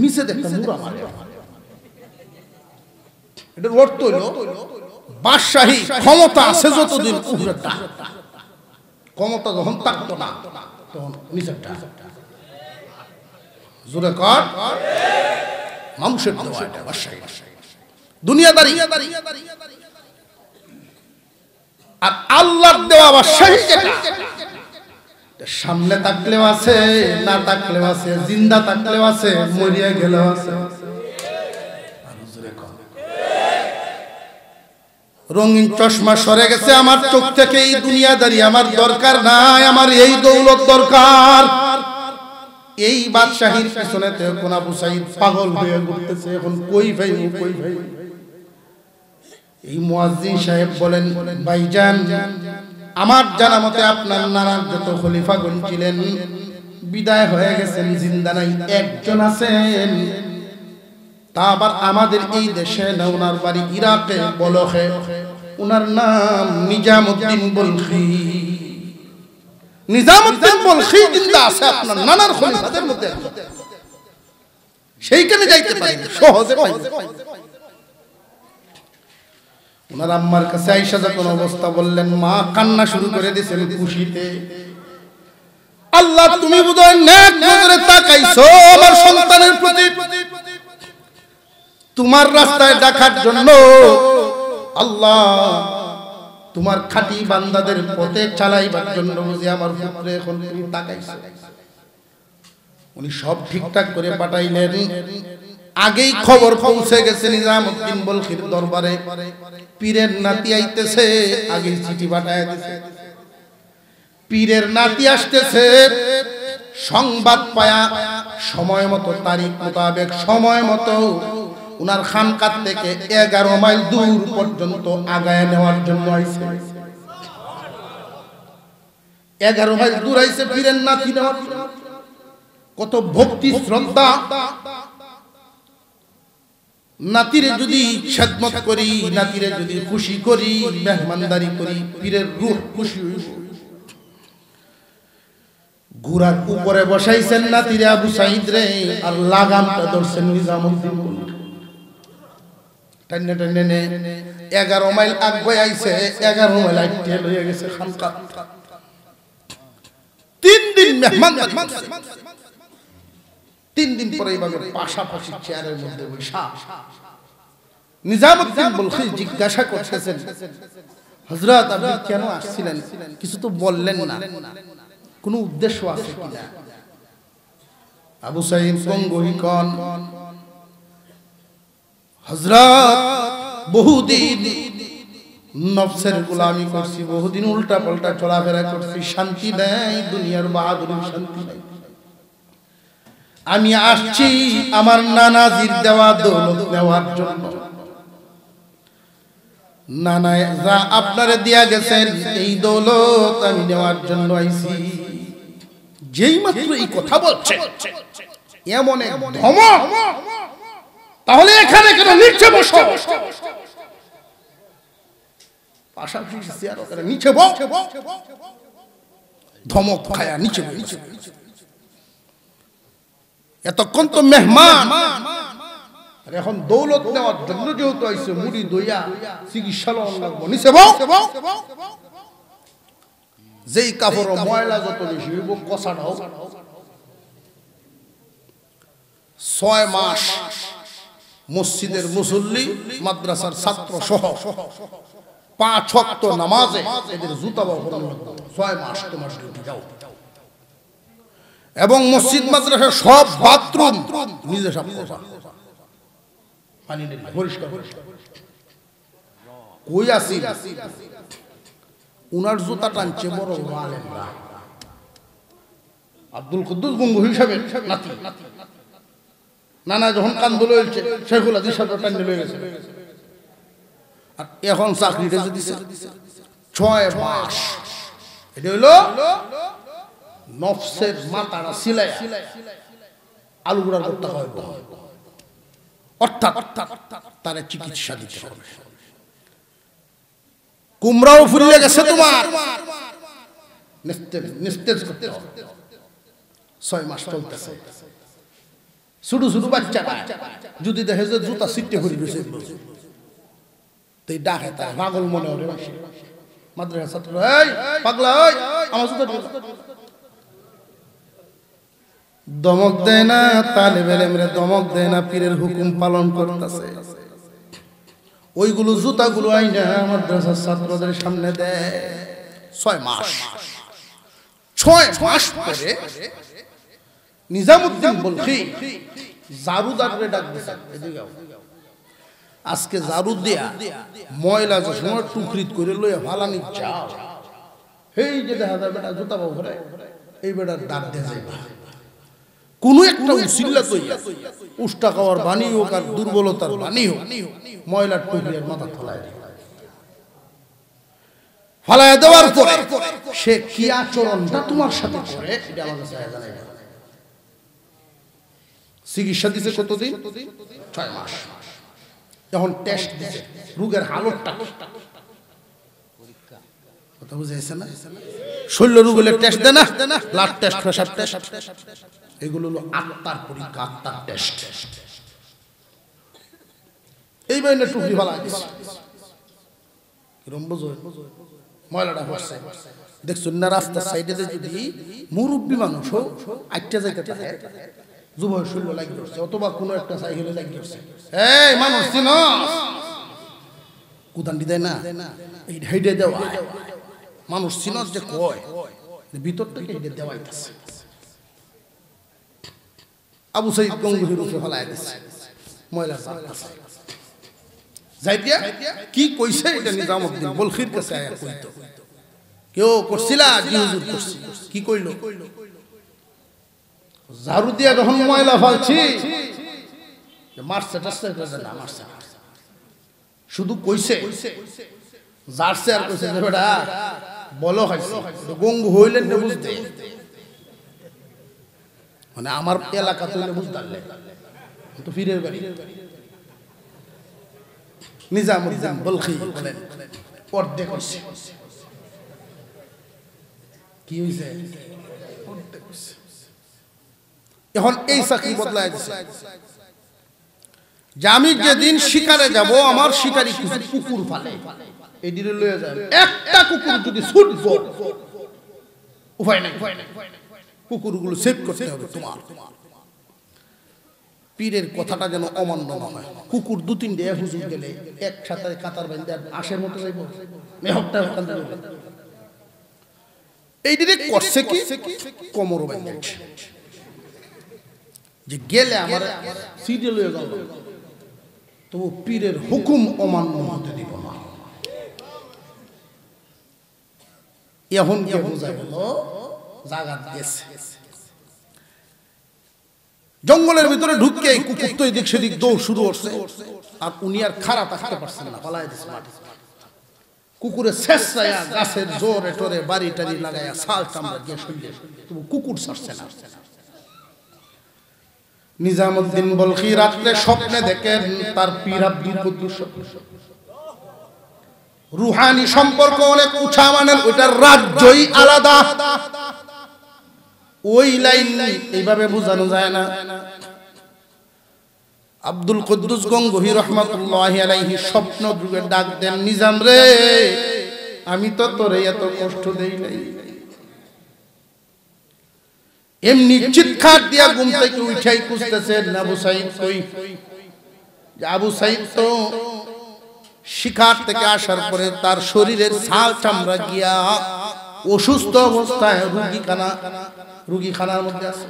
নিচে দেখতে মুড়া মারে। এটার অর্থ হইল বাদশাহী ক্ষমতা আছে যতদিন, ক্ষমতা যখন থাকতো না তখন নিচেরটা জোরে কর। মানুষের দেওয়া এটা বাদশাহী, দুনিয়াদারি। আর আল্লাহর দেওয়া বাদশাহী যেটা, সামনে থাকলেও আছে, না থাকলেও আছে, জিন্দা থাকলেও আছে, মরিয়া গেলেও আছে। রঙিন চশমা সরে গেছে আমার চোখ থেকে। এই দুনিয়াদারি আমার দরকার নাই, আমার এই দৌলত দরকার। এই বাদশাহীর পিছনে তো কোন আবু সাঈদ পাগল হয়ে ঘুরতেছে, এখন কই ভাই কই ভাই। এই মুয়াজ্জিন সাহেব বলেন, ভাইজান আমার জানা মতে আপনার নানার যত খলিফাগণ ছিলেন বিদায় হয়ে গেছেন, জিন্দা নাই, একজন আছেন। তা আবার আমাদের এই দেশে না, ওনার বাড়ি ইরাকে বলখে, ওনার নাম নিজামউদ্দিন বলখি। নিজামউদ্দিন বলখি জিন্দা আছে আপনার নানার খলিফাদের মধ্যে, সেইখানে যাইতে পারেন সহজে পাইতে। ওনার আম্মার কাছে আয়েশা যখন অবস্থা বললেন, মা কান্না শুরু করে দিয়েছেন খুশিতে। আল্লাহ তুমি বোধহয় নেক নজরে তাকাইছো আমার সন্তানের প্রতি, তোমার রাস্তায় ডাকার জন্য আল্লাহ তোমার খাঁটি বান্দাদের পথে চালাইবার জন্য বুঝি আমার পুত্র এখন তুমি তাকাইছো। উনি সব ঠিকঠাক করে পাঠাইলেন। আগেই খবর পৌঁছে গেছে নিজামউদ্দিন বলখির দরবারে, পীরের নাতি আইতেছে, আগেই চিঠি পাঠায় দিয়েছে। পীরের নাতি আসতেছে, সংবাদ পায়া সময় মতো, তারিখ মোতাবেক সময় মতো উনার খানকাত থেকে 11 মাইল দূর পর্যন্ত আগায় নেওয়ার জন্য আইছে। 11 মাইল দূর আইছে পীরের নাতি নেওয়ার জন্য। কত ভক্তি শ্রদ্ধা। নাতিরে যদি খেদমত করি, নাতিরে যদি খুশি করি, মেহমানদারি করি, পীরের রূহ খুশি হইব। ঘোড়ার উপরে বসাইছেন নাতিরে আবু সাঈদ রে, আর লাগামটা ধরছেন নিজামউদ্দিন। টাইনে টাইনে 11 মাইল আগে আইছে, 11 মাইল আইতে লয়ে গেছে খানকা। 3 দিন মেহমানদারি, 3 দিন পরে এইভাবে পাশাপাশি চেয়ারের মধ্যে বসা নিজামউদ্দিন বলখি জিজ্ঞাসা করতেছেন, হযরত আপনি কেন আসছিলেন? কিছু তো বললেন না, কোনো উদ্দেশ্য আছে কিনা? আবু সাইদ গঙ্গোহী কন হযরত বহুদিন নফসের গোলামি করছি, বহুদিন উল্টা পাল্টা চলাফেরা করছি, শান্তি নাই, দুনিয়ার বাহাদুরি শান্তি নাই। আমি আসছি আমার নানাজির দেওয়া দৌলত নেওয়ার জন্য। নানা যা আপনারে দিয়া গেছেন এই দৌলত আমি নেওয়ার জন্য আইছি। যেই মাত্র এই কথা বলছে এমন এক ধমক, তাহলে এখানে কেন নিচে বসো, পাশাপাশি চেয়ার ওখানে নিচে বসো, ধমক খায়া নিচে বসো। এতক্ষণ তো মেহমান, আর এখন দৌলত নেওয়ার জন্য যেহেতু আইছে মুড়ি দইয়া চিকিৎসা লাগবো, নিচে বসো। যেই কাপড় ময়লা যত বেশি হইব কষাটাও। 6 মাস মসজিদের মুসল্লি মাদ্রাসার ছাত্র সহ 5 ওয়াক্ত নামাজে এদের জুতা ব্যবহার 6 মাস তোমার ডিউটি যাও। এবং মসজিদ মাদ্রাসার সব বাথরুম নিজে সাফ করবা, পানি পরিষ্কার। কই আসি উনার জুতা টানছে বড় আলেমরা, আব্দুল কুদ্দুস গঙ্গোহী সাহেবের নাতি। নানা যখন কান্দল হয়েছে শেখুল হাদিস সাহেব টান লয়ে গেছে। আর এখন চাকরিটা যদি 6 মাস, এটা হইলো নফসের মাথাটা সিলাই আলু গুড়ার করতে হয়, অর্থাৎ তার চিকিৎসা দিতে হবে। কুমড়াও ফুরিয়ে গেছে তোমার, নিস্তেজ করতে হবে। 6 মাস চলতেছে। শুধু শুধু বাচ্চা যদি দেখে যে জুতা সিটে হয়ে গেছে ডাকে, তার পাগল মনে হবে। মাদ্রাসা ছাত্র, এই পাগলা, আমার জুতা দমক দেয় না, তালেবের এমরে দমক দেয় না, পীরের হুকুম পালন করতেছে। ওইগুলো জুতাগুলো আইনা মাদ্রাসার ছাত্রদের সামনে দেয়। 6 মাস পরে নিজামউদ্দিন বলখি জারুদারে ডাক দিছে, আজকে জারু দিয়া ময়লা যে সময় টুকরিত করে লইয়া ফালানি যাও, এই যে দেখা যায় বেটা জুতা পাও ঘরে, এই বেটার ডাক দিয়ে যাইবা। কোন একটা উসিল্লা তৈয়া উষ্টা খাওয়ার বাণী হোক আর দুর্বলতার বাণী হোক, ময়লার টুকরির মাথা ফালাইয়া দেওয়ার পরে সে কি আচরণটা তোমার সাথে করে এটা আমার কাছে জানাই না। চিকিৎসা দিছে কতদিন? 6 মাস। যখন টেস্ট দিছে রোগের হালতটা কথা বুঝাইছে না? শরীর রোগ হলে টেস্ট দেয় না, ব্লাড টেস্ট, প্রেসার টেস্ট, এগুলো হলো আত্মার পরীক্ষা, আত্মার টেস্ট। এই বাইনে টুকরি ভালো দিছে, কিরম বুঝো ময়লাটা পড়ছে। দেখছুন না রাস্তার সাইডে যদি মুরব্বী মানুষ আটটা যাইতে থাকে, যুবক শরীর লাগিয়ে উঠছে, অথবা কোনো একটা সাইকেলে লাগিয়ে উঠছে, এই মানুষ চিনস, কুদান্ডি দেয় না, এই হেডে দেওয়া মানুষ চিনস যে কয় ভিতর থেকে হেডে দেওয়াইতেছে। আবু সাইদ গঙ্গোহীর উপরে ফেলায় দিচ্ছে ময়লা যাই দিয়া কি কইছে এটা নিজামউদ্দিন বলখির কাছে আয়া কইতো। কেউ করছিলা? জি হুজুর করছি। কি কইলো? ঝাড়ু দিয়া যখন ময়লা ফালছি মারছে টাসছে না, মারছে শুধু কইছে জারছে আর কইছে যে বেটা বলো খাইছে গঙ্গু হইলেন না বুঝতে, মানে আমার এলাকা তৈলে বুঝতে পারলে তো ফিরের বাড়ি। নিজামউদ্দিন বলখি বলেন পর্দে করছে। কি হইছে? পর্দে করছে। এখন এই চাকরি বদলায় দিছে যে আমি যেদিন শিকারে যাব আমার শিকারি কিছু কুকুর ফালে, এই দিনে লয়ে যাবে। একটা কুকুর যদি ছুটবো উপায় নাই, কুকুরগুলো সেভ করতে হবে তোমার। পীরের কথাটা যেন অমান্য না হয়। কুকুর 2-3 হুজুর গেলে একসাথে কাতার বাইন্দে আশের মতো যাইব, মেহকটা এই দিনে করছে কি কোমর বাইন্দে যে গেলে আমার সিরিয়াল হয়ে গেল, তবু পীরের হুকুম অমান্য হতে দিব না। এখন কে বোঝা গেল জাগাত গেছে। জঙ্গলের ভিতরে ঢুকে কুকুর তো এদিক সেদিক দৌড় শুরু করছে, আর উনি আর খারাপ থাকতে পারছেন না, পালাই দিচ্ছে মাটি। কুকুরে শেষরায়া গাছের জোরে টোরে বাড়ি টাড়ি লাগাইয়া সাল চামড়া দিয়ে শুনলে, তবু কুকুর ছাড়ছে না। নিজামুদ্দিন বলখি রাত্রে স্বপ্নে দেখেন তার পীর আব্দুল কুদ্দুস রুহানি সম্পর্ক অনেক উঁচা, মানের ওইটার রাজ্যই আলাদা। ওই লাইন এইভাবে বোঝানো যায় না। আব্দুল কুদ্দুস গঙ্গোহী রহমাতুল্লাহি আলাইহি স্বপ্ন যুগে ডাক দেন, নিজাম রে, আমি তো তোরে এত কষ্ট দেই নাই। এমনি চিৎকার দিয়া ঘুম থেকে উঠাই খুঁজতেছেন আবু সাইদ কই। আবু সাইদ তো শিকার থেকে আসার পরে তার শরীরের ছাল চামড়া গিয়া অসুস্থ অবস্থায় রুগীখানার মধ্যে আছে।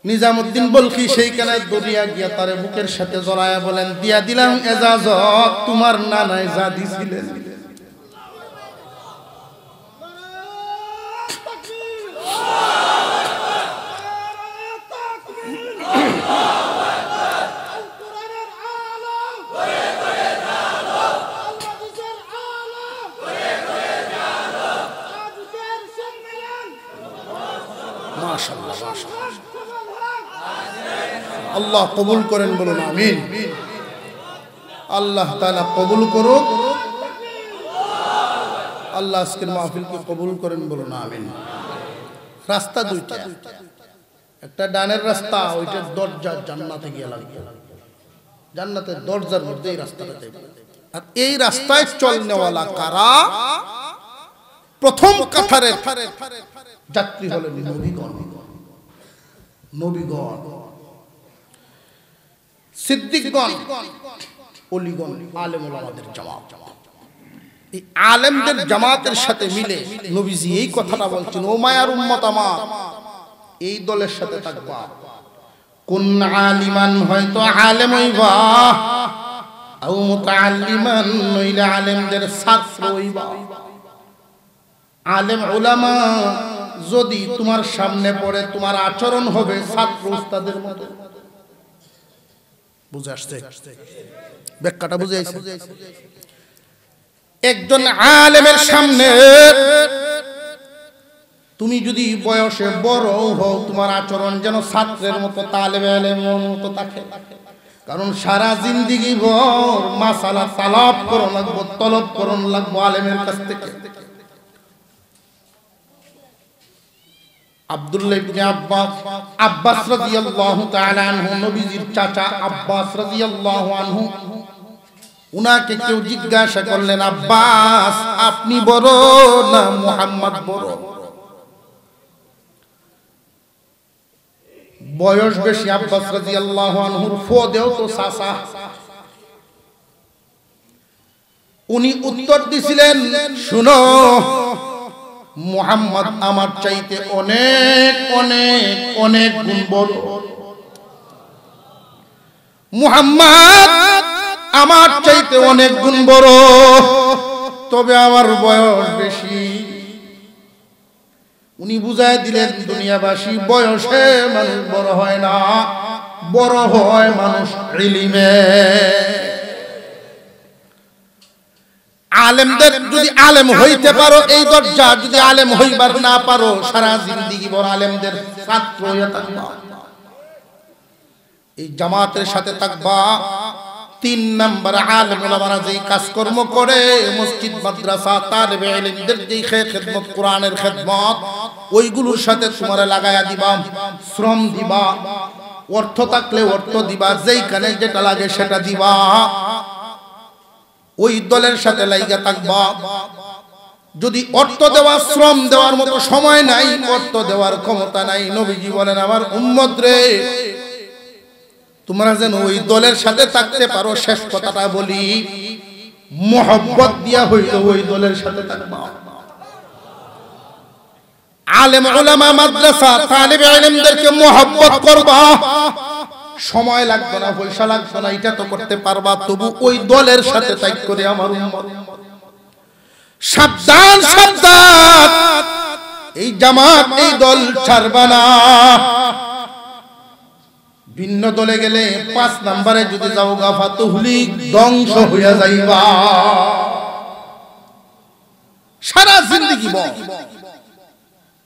নিজামুদ্দিন বলখি সেইখানে দরিয়া গিয়া তার বুকের সাথে জড়ায়া বলেন, দিয়া দিলাম এজাজত, তোমার নানায় যা দিছিলেন। আল্লাহ কবুল করেন, বলুন আমিন। আল্লাহ তাআলা কবুল করুক। আল্লাহ আজকের মাহফিলকে কবুল করেন, বলুন আমিন। রাস্তা দুইটা, একটা ডানের রাস্তা, ওইটার দরজা জান্নাতে গিয়ে লাগবে, জান্নাতের দরজার মধ্যে এই রাস্তাটা যাবে। আর এই রাস্তায় চলনেওয়ালা কারা? প্রথম কাতারের যাত্রী হলেন নবীগণ, নবীগণ, সিদ্দিকগণ, ওলিগণ, আলেম ওলামাদের জামাত। এই আলেমদের জামাতের সাথে মিলে নবীজি এই কথাটা বলছেন, ও মায়ার উম্মত আমার, এই দলের সাথে থাকবা। কুন আলিমান, হয়তো আলেম হইবা, আও মুতাআল্লিমান, নইলে আলেমদের ছাত্র হইবা। আলেম উলামা যদি তোমার সামনে পড়ে, তোমার আচরণ হবে ছাত্র উস্তাদের মতো। বুঝে আসছে? ব্যাখ্যাটা বুঝে আসছে? একজন আলেমের সামনে তুমি যদি বয়সে বড় হও, তোমার আচরণ যেন ছাত্রের মতো, তালেবে আলেমের মতো থাকে। কারণ সারা জিন্দেগি ভর মাসালা তালাব করন লাগবো, তলব করন লাগবো আলেমের কাছ থেকে। আব্দুল্লাহ ইবনে আব্বাস রাদিয়াল্লাহু তাআলা আনহু, নবীজির চাচা আব্বাস রাদিয়াল্লাহু আনহু, উনাকে কেউ জিজ্ঞাসা করলেন, আব্বাস আপনি বড় না মুহাম্মদ বড়? বয়স বেশি আব্বাস রাদিয়াল্লাহু আনহুর, ফোদেও তো চাচা। উনি উত্তর দিছিলেন, শুনো, মুহাম্মদ আমার চাইতে অনেক অনেক অনেক গুণ বড়। মুহাম্মদ আমার চাইতে অনেক গুণ বড়, তবে আমার বয়স বেশি। উনি বুঝায় দিলেন, দুনিয়াবাসী বয়সে মানুষ বড় হয় না, বড় হয় মানুষ ইলমে। আলেমদের যদি আলেম হইতে পারো, এই দরজা যদি আলেম হইবার না পারো, সারা জিন্দেগি বড় আলেমদের ছাত্র হয়ে থাকবা, এই জামাতের সাথে থাকবা। 3 নাম্বার, আলেম ওলামারা যেই কাজকর্ম করে, মসজিদ মাদ্রাসা তালেবে ইলমদের যেই খেদমত, কোরআনের খেদমত, ওইগুলোর সাথে তোমরা লাগায়া দিবা, শ্রম দিবা, অর্থ থাকলে অর্থ দিবা, যেইখানে যেটা লাগে সেটা দিবা, ওই দলের সাথে লাইগা থাকবা। যদি অর্থ দেওয়া, শ্রম দেওয়ার মতো সময় নাই, অর্থ দেওয়ার ক্ষমতা নাই, নবীজি বলেন, আমার উম্মত রে, তোমরা যেন ওই দলের সাথে থাকতে পারো। শেষ কথাটা বলি, মহব্বত দিয়া হইল ওই দলের সাথে থাকবা। আলেম উলামা মাদ্রাসা তালিবে ইলমদেরকে মুহাব্বত করবা, সময় লাগবে না, পয়সা লাগবে না, এটা তো করতে পারবা, তবু ওই দলের সাথে তাই করে আমার উম্মত সাবধান সাবধান, এই জামাত এই দল ছাড়বা না। ভিন্ন দলে গেলে 5 নম্বরে যদি যাও গাফা তুহলিক, ধ্বংস হইয়া যাইবা। সারা জিন্দেগি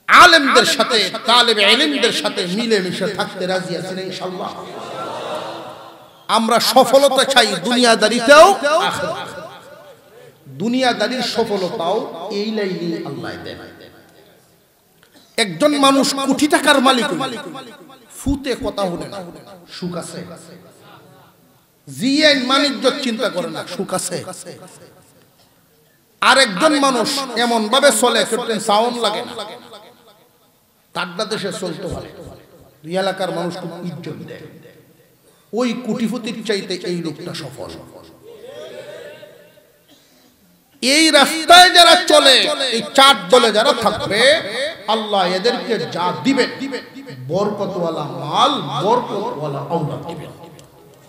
আলেমদের সাথে তালেবে ইলমদের সাথে মিলে মিশে থাকতে রাজি আছেন ইনশাআল্লাহ। আমরা সফলতা চাই দুনিয়াদারিতেও, দুনিয়াদারির সফলতাও এই লাইনে আল্লাহ দেন। একজন মানুষ কোটি টাকার মালিক, ফুতে কথা হলে না, সুখ আছে? জিয়ান বাণিজ্য চিন্তা করে না, সুখ আছে? আরেকজন মানুষ এমন ভাবে চলে সাউন্ড লাগে না, তাড্ডা দেশে চলতে পারে, দুই এলাকার মানুষ খুব ইজ্জত দেয়, ওই কোটিপতির চাইতে এই লোকটা সফল। এই রাস্তায় যারা চলে, এই 4 দলে যারা থাকবে, আল্লাহ এদেরকে যা দিবেন বরকতওয়ালা মাল, বরকতওয়ালা আওলাদ দিবেন।